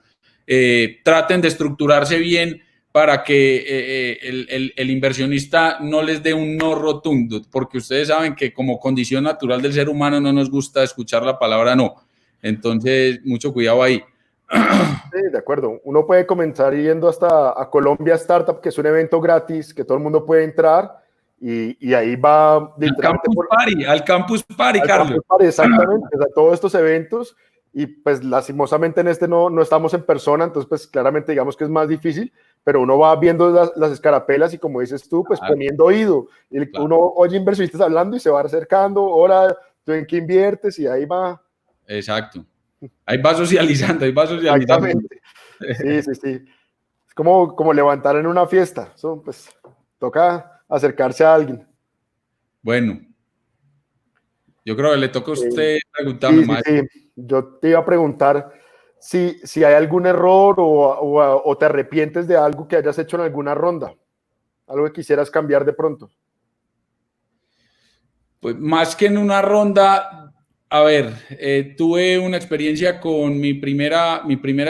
traten de estructurarse bien para que el inversionista no les dé un no rotundo, porque ustedes saben que como condición natural del ser humano no nos gusta escuchar la palabra no. Entonces, mucho cuidado ahí. Sí, de acuerdo. Uno puede comenzar yendo hasta a Colombia Startup, que es un evento gratis, que todo el mundo puede entrar, y ahí va al Campus Party, Carlos. Campus Party, exactamente, o sea, todos estos eventos. Y pues lastimosamente en este no estamos en persona, entonces pues claramente digamos que es más difícil, pero uno va viendo las escarapelas y, como dices tú, pues poniendo oído. Y uno oye inversionistas hablando y se va acercando, hola, ¿tú en qué inviertes? Y ahí va. Exacto. Ahí va socializando, Exactamente. Sí. Es como levantar en una fiesta. Eso, pues, toca acercarse a alguien. Bueno. Yo creo que le toca a usted preguntarme. Sí. Yo te iba a preguntar si hay algún error o te arrepientes de algo que hayas hecho en alguna ronda. Algo que quisieras cambiar de pronto. Pues más que en una ronda, A ver, tuve una experiencia con mi primera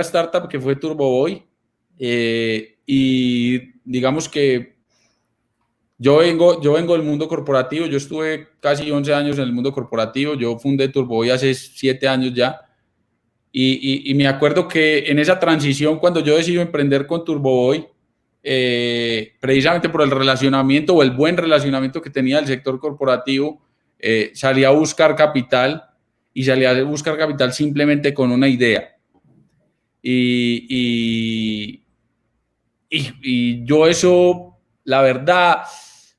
startup que fue TurboBoy, y digamos que yo vengo del mundo corporativo. Yo estuve casi 11 años en el mundo corporativo. Yo fundé TurboBoy hace 7 años ya, y me acuerdo que en esa transición, cuando yo decidí emprender con TurboBoy, precisamente por el relacionamiento o el buen relacionamiento que tenía el sector corporativo, salí a buscar capital, y salí a buscar capital simplemente con una idea. Y yo eso, la verdad,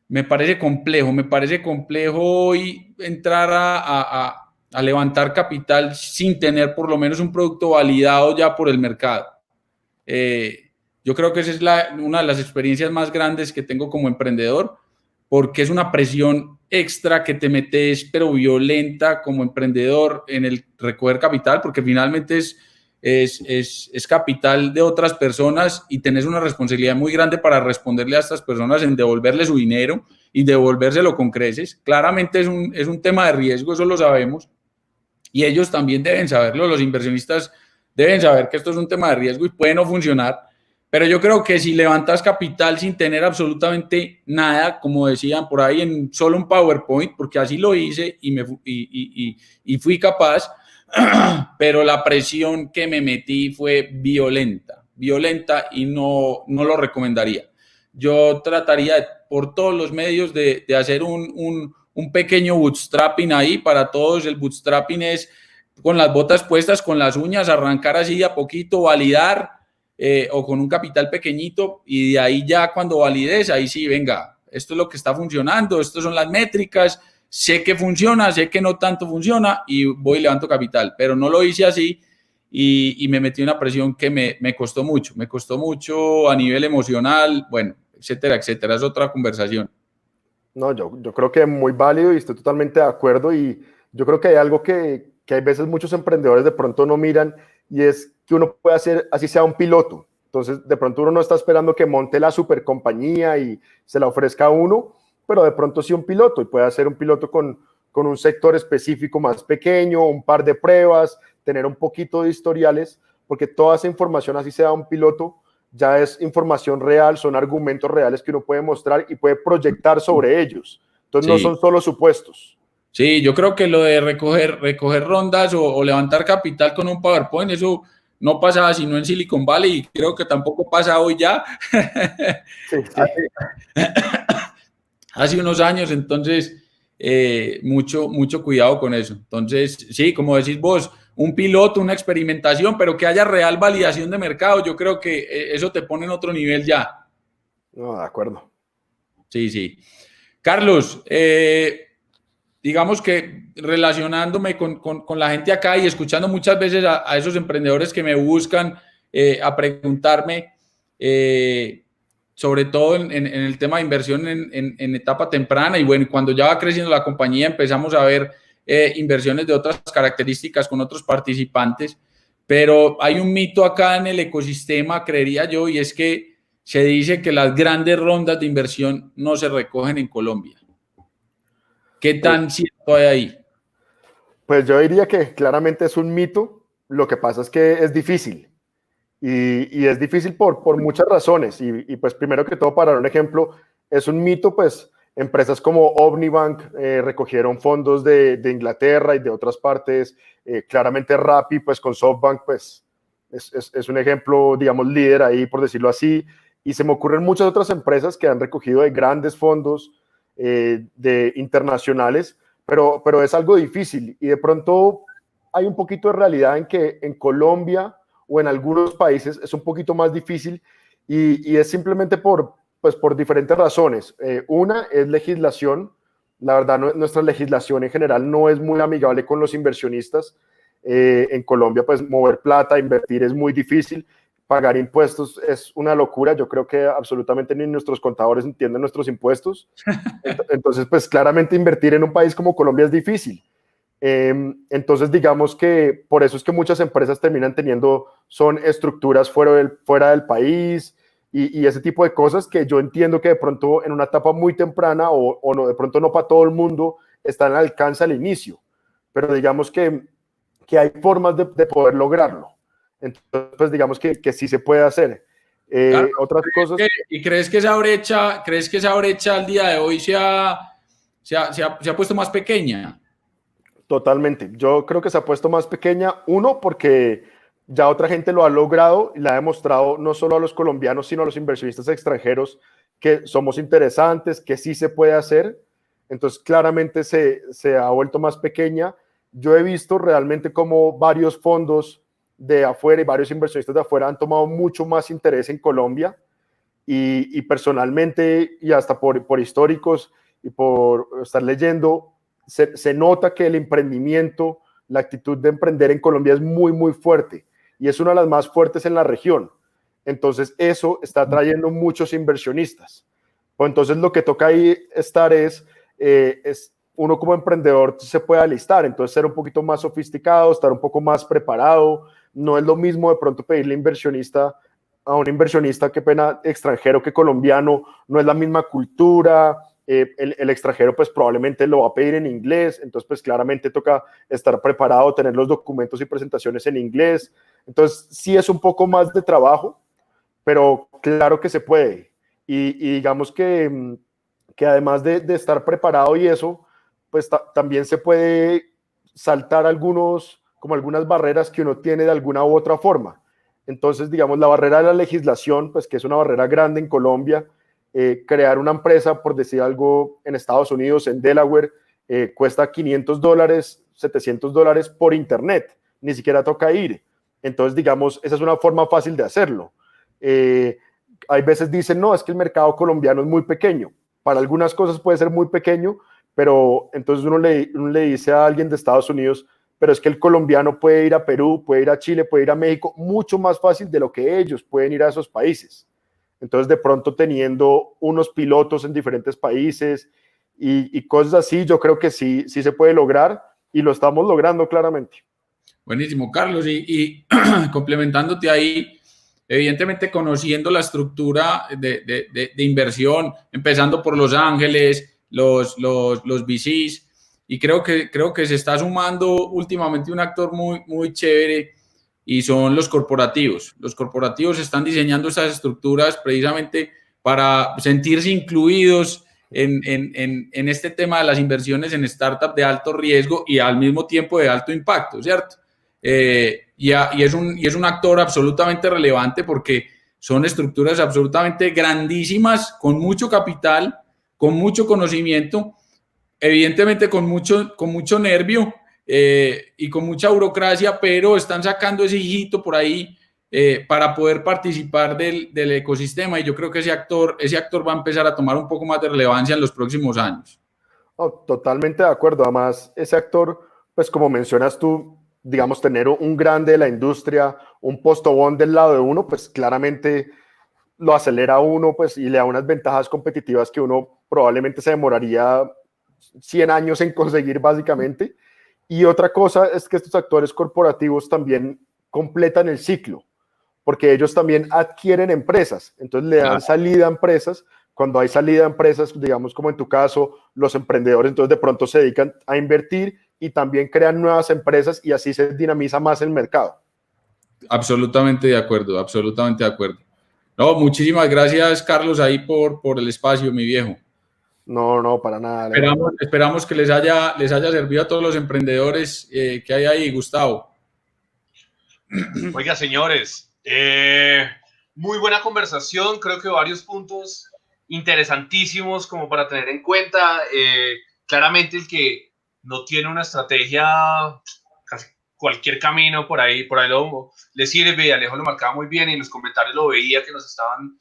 me parece complejo hoy entrar a levantar capital sin tener por lo menos un producto validado ya por el mercado. Yo creo que esa es una de las experiencias más grandes que tengo como emprendedor, porque es una presión extra que te metes, pero violenta como emprendedor, en el recoger capital, porque finalmente es capital de otras personas, y tenés una responsabilidad muy grande para responderle a estas personas en devolverle su dinero y devolvérselo con creces. Claramente es un tema de riesgo, eso lo sabemos, y ellos también deben saberlo. Los inversionistas deben saber que esto es un tema de riesgo y puede no funcionar. Pero yo creo que si levantas capital sin tener absolutamente nada, como decían por ahí, en solo un PowerPoint, porque así lo hice y fui capaz, pero la presión que me metí fue violenta, y no lo recomendaría. Yo trataría por todos los medios de hacer un pequeño bootstrapping ahí para todos. El bootstrapping es con las botas puestas, con las uñas, arrancar así de a poquito, validar, o con un capital pequeñito, y de ahí ya cuando valides, ahí sí, venga, esto es lo que está funcionando, estas son las métricas, sé que funciona, sé que no tanto funciona, y voy y levanto capital. Pero no lo hice así, y me metí una presión que me costó mucho a nivel emocional, bueno, etcétera, etcétera. Es otra conversación. No, yo creo que es muy válido y estoy totalmente de acuerdo, y yo creo que hay algo que hay veces muchos emprendedores de pronto no miran, y es que uno puede hacer, así sea un piloto. Entonces, de pronto uno no está esperando que monte la super compañía y se la ofrezca a uno, pero de pronto sí un piloto, y puede hacer un piloto con un sector específico más pequeño, un par de pruebas, tener un poquito de historiales, porque toda esa información, así sea un piloto, ya es información real, son argumentos reales que uno puede mostrar y puede proyectar sobre ellos. Entonces, sí, no son solo supuestos. Sí, yo creo que lo de recoger rondas o levantar capital con un PowerPoint, eso no pasaba sino en Silicon Valley, y creo que tampoco pasa hoy ya. Sí, sí. Hace unos años. Entonces, mucho cuidado con eso. Entonces, sí, como decís vos, un piloto, una experimentación, pero que haya real validación de mercado. Yo creo que eso te pone en otro nivel ya. No, de acuerdo. Sí, sí. Carlos, digamos que relacionándome con la gente acá y escuchando muchas veces a esos emprendedores que me buscan a preguntarme, sobre todo en el tema de inversión en etapa temprana, y bueno, cuando ya va creciendo la compañía empezamos a ver inversiones de otras características con otros participantes. Pero hay un mito acá en el ecosistema, creería yo, y es que se dice que las grandes rondas de inversión no se recogen en Colombia. ¿Qué tan cierto hay ahí? Pues yo diría que claramente es un mito. Lo que pasa es que es difícil. Y es difícil por muchas razones. Y pues primero que todo, para dar un ejemplo, es un mito, pues empresas como Omnibank recogieron fondos de Inglaterra y de otras partes. Claramente Rappi, pues con SoftBank, pues es un ejemplo, digamos, líder ahí, por decirlo así. Y se me ocurren muchas otras empresas que han recogido de grandes fondos de internacionales, pero es algo difícil, y de pronto hay un poquito de realidad en que en Colombia o en algunos países es un poquito más difícil, y es simplemente por diferentes razones. Una es legislación. La verdad, nuestra legislación en general no es muy amigable con los inversionistas. En Colombia, pues mover plata, invertir es muy difícil. Pagar impuestos es una locura. Yo creo que absolutamente ni nuestros contadores entienden nuestros impuestos. Entonces, pues claramente invertir en un país como Colombia es difícil. Entonces, digamos que por eso es que muchas empresas terminan son estructuras fuera del país, y ese tipo de cosas que yo entiendo que de pronto en una etapa muy temprana o no, de pronto no para todo el mundo, están al alcance al inicio. pero digamos que hay formas de poder lograrlo. Entonces, pues digamos que sí se puede hacer. Claro, Otras cosas... ¿Y crees que esa brecha al día de hoy se ha puesto más pequeña? Totalmente. Yo creo que se ha puesto más pequeña, uno, porque ya otra gente lo ha logrado y le ha demostrado no solo a los colombianos, sino a los inversionistas extranjeros que somos interesantes, que sí se puede hacer. Entonces, claramente se ha vuelto más pequeña. Yo he visto realmente como varios fondos de afuera y varios inversionistas de afuera han tomado mucho más interés en Colombia y personalmente, y hasta por históricos y por estar leyendo, se nota que el emprendimiento, la actitud de emprender en Colombia es muy, muy fuerte y es una de las más fuertes en la región. Entonces, eso está trayendo muchos inversionistas. Pues entonces, lo que toca ahí estar es uno como emprendedor se puede alistar, entonces ser un poquito más sofisticado, estar un poco más preparado. No es lo mismo de pronto pedirle a un inversionista, qué pena, extranjero que colombiano, no es la misma cultura. El extranjero pues probablemente lo va a pedir en inglés, entonces pues claramente toca estar preparado, tener los documentos y presentaciones en inglés. Entonces sí es un poco más de trabajo, pero claro que se puede. Y digamos que además de estar preparado y eso, pues también se puede saltar algunas barreras que uno tiene de alguna u otra forma. Entonces, digamos, la barrera de la legislación, pues que es una barrera grande en Colombia. Crear una empresa, por decir algo, en Estados Unidos, en Delaware, cuesta $500, $700 por internet, ni siquiera toca ir. Entonces, digamos, esa es una forma fácil de hacerlo. Hay veces dicen, no, es que el mercado colombiano es muy pequeño. Para algunas cosas puede ser muy pequeño, pero entonces uno le dice a alguien de Estados Unidos, pero es que el colombiano puede ir a Perú, puede ir a Chile, puede ir a México, mucho más fácil de lo que ellos pueden ir a esos países. Entonces, de pronto teniendo unos pilotos en diferentes países y cosas así, yo creo que sí se puede lograr y lo estamos logrando claramente. Buenísimo, Carlos. Y complementándote ahí, evidentemente conociendo la estructura de inversión, empezando por Los Ángeles, los VCs, y creo que se está sumando últimamente un actor muy, muy chévere, y son los corporativos. Los corporativos están diseñando estas estructuras precisamente para sentirse incluidos en este tema de las inversiones en startups de alto riesgo y al mismo tiempo de alto impacto, ¿cierto? Y es un actor absolutamente relevante porque son estructuras absolutamente grandísimas, con mucho capital, con mucho conocimiento, evidentemente con mucho nervio, y con mucha burocracia, pero están sacando ese hijito por ahí para poder participar del ecosistema, y yo creo que ese actor va a empezar a tomar un poco más de relevancia en los próximos años. Oh, totalmente de acuerdo. Además, ese actor, pues como mencionas tú, digamos, tener un grande de la industria, un postobón del lado de uno, pues claramente lo acelera a uno, pues, y le da unas ventajas competitivas que uno probablemente se demoraría 100 años en conseguir, básicamente. Y otra cosa es que estos actores corporativos también completan el ciclo, porque ellos también adquieren empresas, entonces le dan salida a empresas. Cuando hay salida a empresas, digamos como en tu caso, los emprendedores entonces de pronto se dedican a invertir y también crean nuevas empresas y así se dinamiza más el mercado. Absolutamente de acuerdo, absolutamente de acuerdo. No, muchísimas gracias, Carlos, ahí por el espacio, mi viejo. No, para nada. Esperamos que les haya servido a todos los emprendedores que hay ahí, Gustavo. Oiga, señores, muy buena conversación, creo que varios puntos interesantísimos como para tener en cuenta. Claramente el que no tiene una estrategia, casi cualquier camino por ahí le sirve. Alejo lo marcaba muy bien y en los comentarios lo veía que nos estaban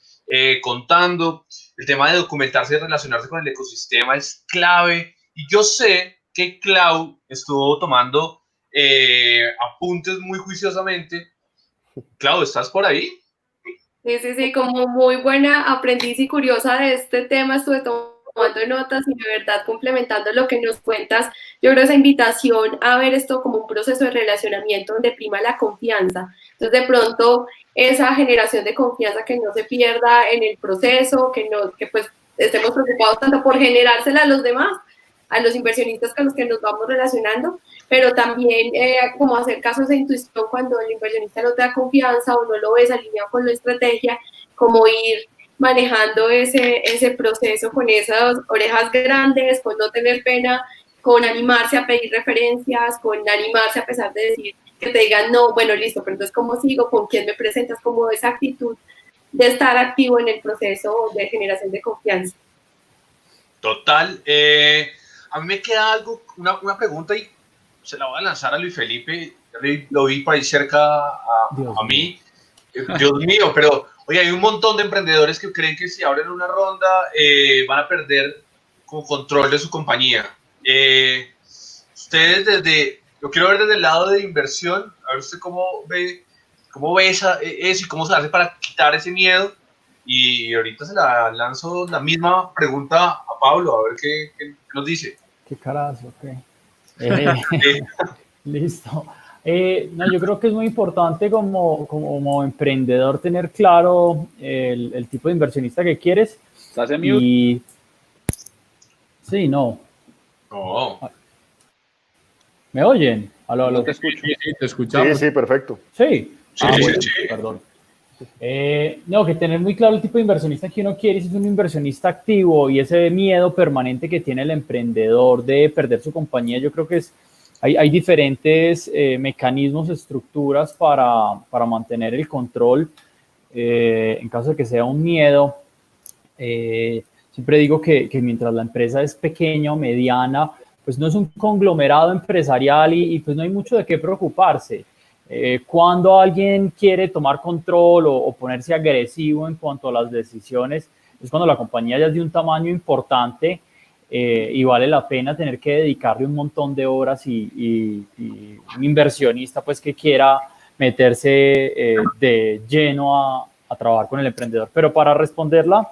contando. El tema de documentarse y relacionarse con el ecosistema es clave. Y yo sé que Clau estuvo tomando apuntes muy juiciosamente. Clau, ¿estás por ahí? Sí, como muy buena aprendiz y curiosa de este tema, estuve tomando notas y de verdad complementando lo que nos cuentas. Yo creo esa invitación a ver esto como un proceso de relacionamiento donde prima la confianza. Entonces, de pronto, esa generación de confianza que no se pierda en el proceso, que pues estemos preocupados tanto por generársela a los demás, a los inversionistas con los que nos vamos relacionando, pero también como hacer caso a esa intuición cuando el inversionista no te da confianza o no lo ves alineado con la estrategia, como ir manejando ese proceso con esas orejas grandes, con no tener pena, con animarse a pedir referencias, con animarse a pesar de decir que te digan no, bueno, listo, pero entonces ¿cómo sigo? ¿Con quién me presentas? Como esa actitud de estar activo en el proceso de generación de confianza. Total. A mí me queda una pregunta y se la voy a lanzar a Luis Felipe. Lo vi por ahí cerca a mí. Dios mío, pero oye, hay un montón de emprendedores que creen que si abren una ronda van a perder como control de su compañía. Ustedes lo quiero ver desde el lado de inversión, a ver usted cómo ve eso y cómo se hace para quitar ese miedo. Y ahorita se la lanzo la misma pregunta a Pablo, a ver qué nos dice. Qué carajo, ok. Listo. No, yo creo que es muy importante como emprendedor tener claro el tipo de inversionista que quieres. ¿Estás en mute? Y... Sí, no. No. ¿Me oyen? Aló, aló. No te escucho. Sí, te escuchamos. Sí, perfecto. Sí. Sí, Bueno, sí. perdón. No, que tener muy claro el tipo de inversionista que uno quiere, si es un inversionista activo y ese miedo permanente que tiene el emprendedor de perder su compañía, yo creo que hay diferentes mecanismos, estructuras para mantener el control en caso de que sea un miedo. Siempre digo que mientras la empresa es pequeña o mediana, pues no es un conglomerado empresarial y pues no hay mucho de qué preocuparse. Cuando alguien quiere tomar control o ponerse agresivo en cuanto a las decisiones, es cuando la compañía ya es de un tamaño importante y vale la pena tener que dedicarle un montón de horas y un inversionista pues que quiera meterse de lleno a trabajar con el emprendedor. Pero para responderla,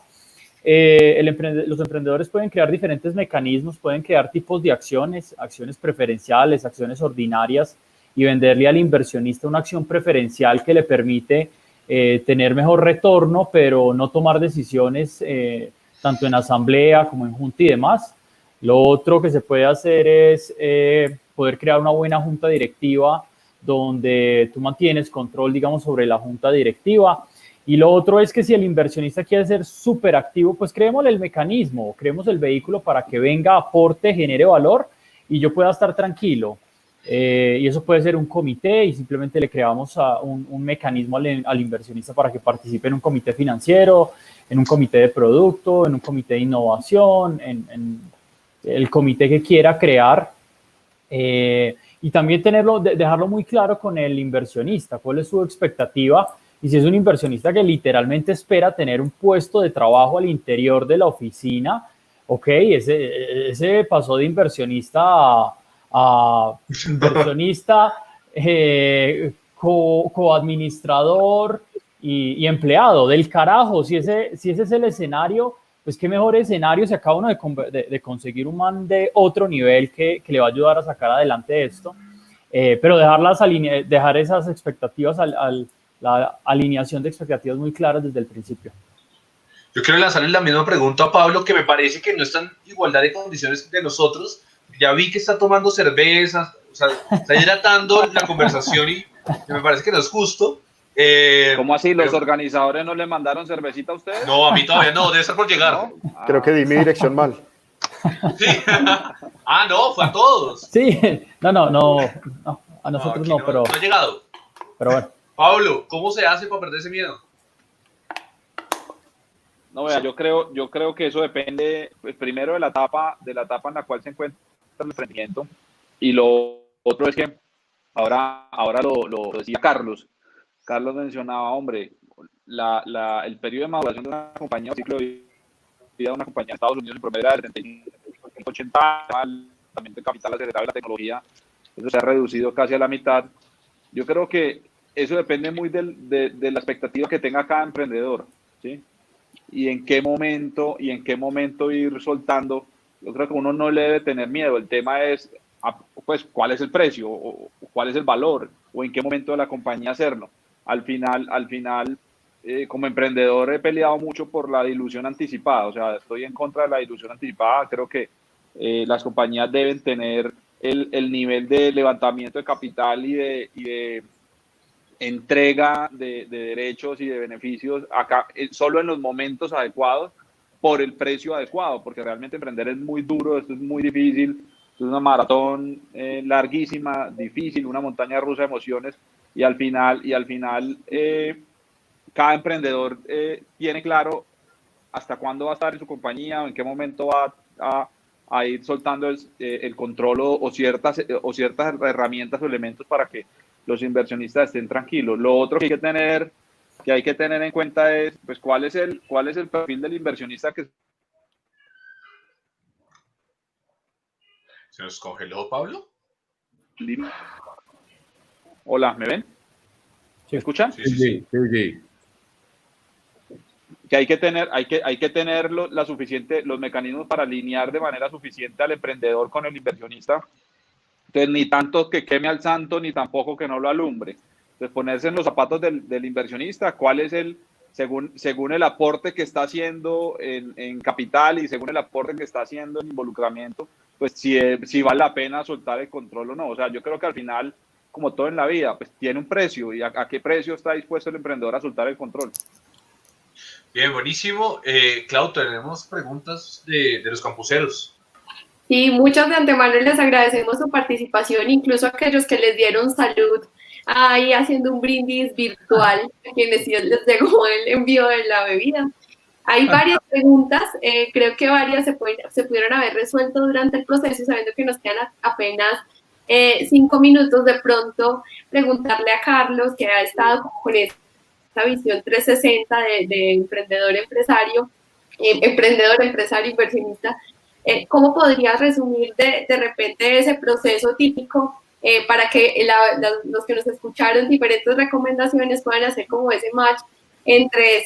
los emprendedores pueden crear diferentes mecanismos, pueden crear tipos de acciones preferenciales, acciones ordinarias, y venderle al inversionista una acción preferencial que le permite tener mejor retorno, pero no tomar decisiones tanto en asamblea como en junta y demás. Lo otro que se puede hacer es poder crear una buena junta directiva donde tú mantienes control, digamos, sobre la junta directiva. Y lo otro es que si el inversionista quiere ser súper activo, pues creemos el mecanismo, creemos el vehículo para que venga, aporte, genere valor y yo pueda estar tranquilo. Y eso puede ser un comité y simplemente le creamos un mecanismo al inversionista para que participe en un comité financiero, en un comité de producto, en un comité de innovación, en el comité que quiera crear. Y también dejarlo muy claro con el inversionista, cuál es su expectativa. Y si es un inversionista que literalmente espera tener un puesto de trabajo al interior de la oficina, ok, ese pasó de inversionista a inversionista, coadministrador y empleado del carajo. Si ese es el escenario, pues qué mejor escenario se acaba uno de conseguir un man de otro nivel que le va a ayudar a sacar adelante esto. Pero dejar esas expectativas la alineación de expectativas muy claras desde el principio. Yo quiero lanzarle la misma pregunta a Pablo, que me parece que no está en igualdad de condiciones de nosotros. Ya vi que está tomando cervezas, o sea, está hidratando la conversación y me parece que no es justo. ¿Cómo así? ¿Los organizadores no le mandaron cervecita a ustedes? No, a mí todavía no, debe estar por llegar. ¿No? Creo que di mi dirección mal. Sí. No, fue a todos. Sí, no, a nosotros no, pero... No ha llegado. Pero bueno. Pablo, ¿cómo se hace para perder ese miedo? No, vea, yo creo que eso depende, pues, primero de la etapa en la cual se encuentra el emprendimiento, y lo otro es que ahora lo decía Carlos mencionaba, hombre, el periodo de maduración de una compañía, el ciclo de vida de una compañía en Estados Unidos en promedio era de 35, 80 años, también de capital acelerado de la tecnología, eso se ha reducido casi a la mitad. Yo creo que eso depende muy de la expectativa que tenga cada emprendedor, ¿sí? Y en qué momento ir soltando. Yo creo que uno no le debe tener miedo. El tema es, pues, cuál es el precio o cuál es el valor o en qué momento de la compañía hacerlo. Al final, como emprendedor he peleado mucho por la dilución anticipada. O sea, estoy en contra de la dilución anticipada. Creo que las compañías deben tener el nivel de levantamiento de capital y de entrega de derechos y de beneficios acá, solo en los momentos adecuados, por el precio adecuado, porque realmente emprender es muy duro, esto es muy difícil, es una maratón larguísima, difícil, una montaña rusa de emociones, y al final cada emprendedor tiene claro hasta cuándo va a estar en su compañía o en qué momento va a ir soltando el control o ciertas herramientas o elementos para que los inversionistas estén tranquilos. Lo otro que hay que tener en cuenta es, pues, cuál es el perfil del inversionista que... ¿Se nos congeló, Pablo? Hola, ¿me ven? ¿Me escuchan? Sí. Que hay que tener los mecanismos para alinear de manera suficiente al emprendedor con el inversionista. Entonces, ni tanto que queme al santo, ni tampoco que no lo alumbre. Entonces, ponerse en los zapatos del inversionista, cuál es según el aporte que está haciendo en capital y según el aporte que está haciendo en involucramiento, pues si vale la pena soltar el control o no. O sea, yo creo que al final, como todo en la vida, pues tiene un precio, y a qué precio está dispuesto el emprendedor a soltar el control. Bien, buenísimo. Clau, tenemos preguntas de los campuseros. Sí, muchos de antemano les agradecemos su participación, incluso a aquellos que les dieron salud ahí haciendo un brindis virtual, a quienes les llegó el envío de la bebida. Hay varias preguntas, creo que varias se pudieron haber resuelto durante el proceso, sabiendo que nos quedan apenas 5 minutos. De pronto, preguntarle a Carlos, que ha estado con esta visión 360 de emprendedor, empresario, inversionista, ¿cómo podrías resumir de repente ese proceso típico para que los que nos escucharon diferentes recomendaciones puedan hacer como ese match entre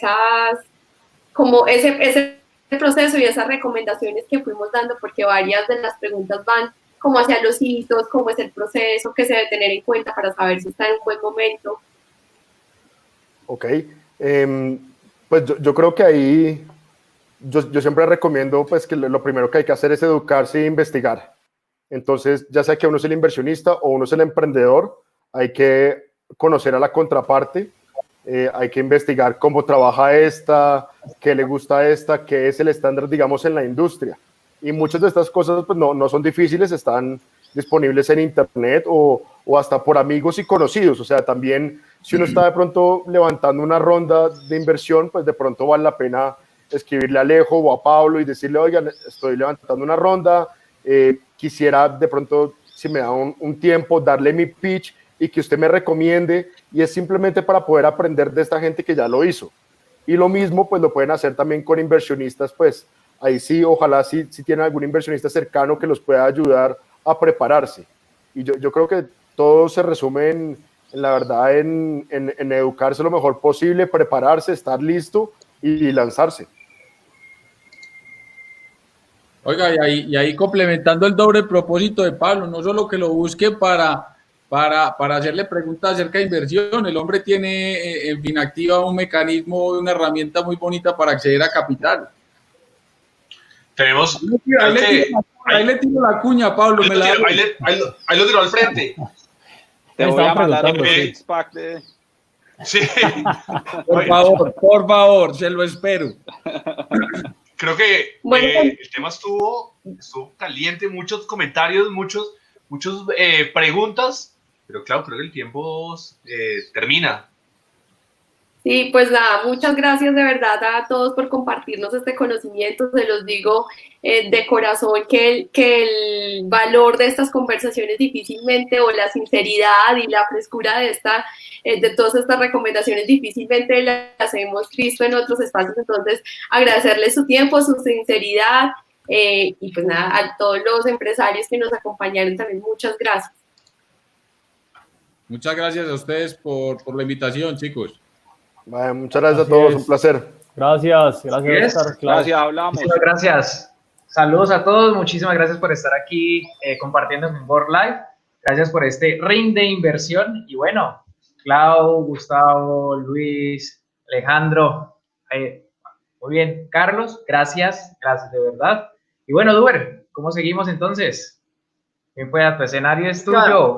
como ese proceso y esas recomendaciones que fuimos dando, porque varias de las preguntas van como hacia los hitos, cómo es el proceso, qué se debe tener en cuenta para saber si está en un buen momento? Ok, pues yo creo que ahí yo siempre recomiendo pues que lo primero que hay que hacer es educarse e investigar. Entonces, ya sea que uno es el inversionista o uno es el emprendedor, hay que conocer a la contraparte, hay que investigar cómo trabaja esta, qué le gusta a esta, qué es el estándar, digamos, en la industria. Y muchas de estas cosas pues no son difíciles, están disponibles en internet o hasta por amigos y conocidos. O sea, también si uno está de pronto levantando una ronda de inversión, pues de pronto vale la pena escribirle a Alejo o a Pablo y decirle, oigan, estoy levantando una ronda, quisiera de pronto, si me da un tiempo, darle mi pitch y que usted me recomiende, y es simplemente para poder aprender de esta gente que ya lo hizo. Y lo mismo pues lo pueden hacer también con inversionistas, pues ahí sí, ojalá si tienen algún inversionista cercano que los pueda ayudar a prepararse. Y yo creo que todo se resume en la verdad en educarse lo mejor posible, prepararse, estar listo y lanzarse. Oiga, y ahí complementando el doble propósito de Pablo, no solo que lo busque para hacerle preguntas acerca de inversión, el hombre tiene en Finactiva un mecanismo, una herramienta muy bonita para acceder a capital. Tenemos... Ahí le tiro la cuña, Pablo. Ahí lo tiró al frente. Te voy a mandar un six-pack de... Sí. Por favor, se lo espero. Creo que el tema estuvo caliente, muchos comentarios, muchos preguntas, pero claro, creo que el tiempo termina. Sí, pues nada, muchas gracias de verdad a todos por compartirnos este conocimiento. Se los digo de corazón que el valor de estas conversaciones difícilmente, o la sinceridad y la frescura de todas estas recomendaciones difícilmente las hemos visto en otros espacios. Entonces, agradecerles su tiempo, su sinceridad, y pues nada, a todos los empresarios que nos acompañaron también, muchas gracias. Muchas gracias a ustedes por la invitación, chicos. Bueno, muchas gracias a todos, un placer. Gracias, Oscar. Gracias, hablamos. Muchas gracias. Saludos a todos, muchísimas gracias por estar aquí compartiendo en Board Live. Gracias por este ring de inversión. Y bueno, Clau, Gustavo, Luis, Alejandro, muy bien. Carlos, gracias de verdad. Y bueno, Duber, ¿cómo seguimos entonces? Bien, pues tu escenario es Claro. tuyo.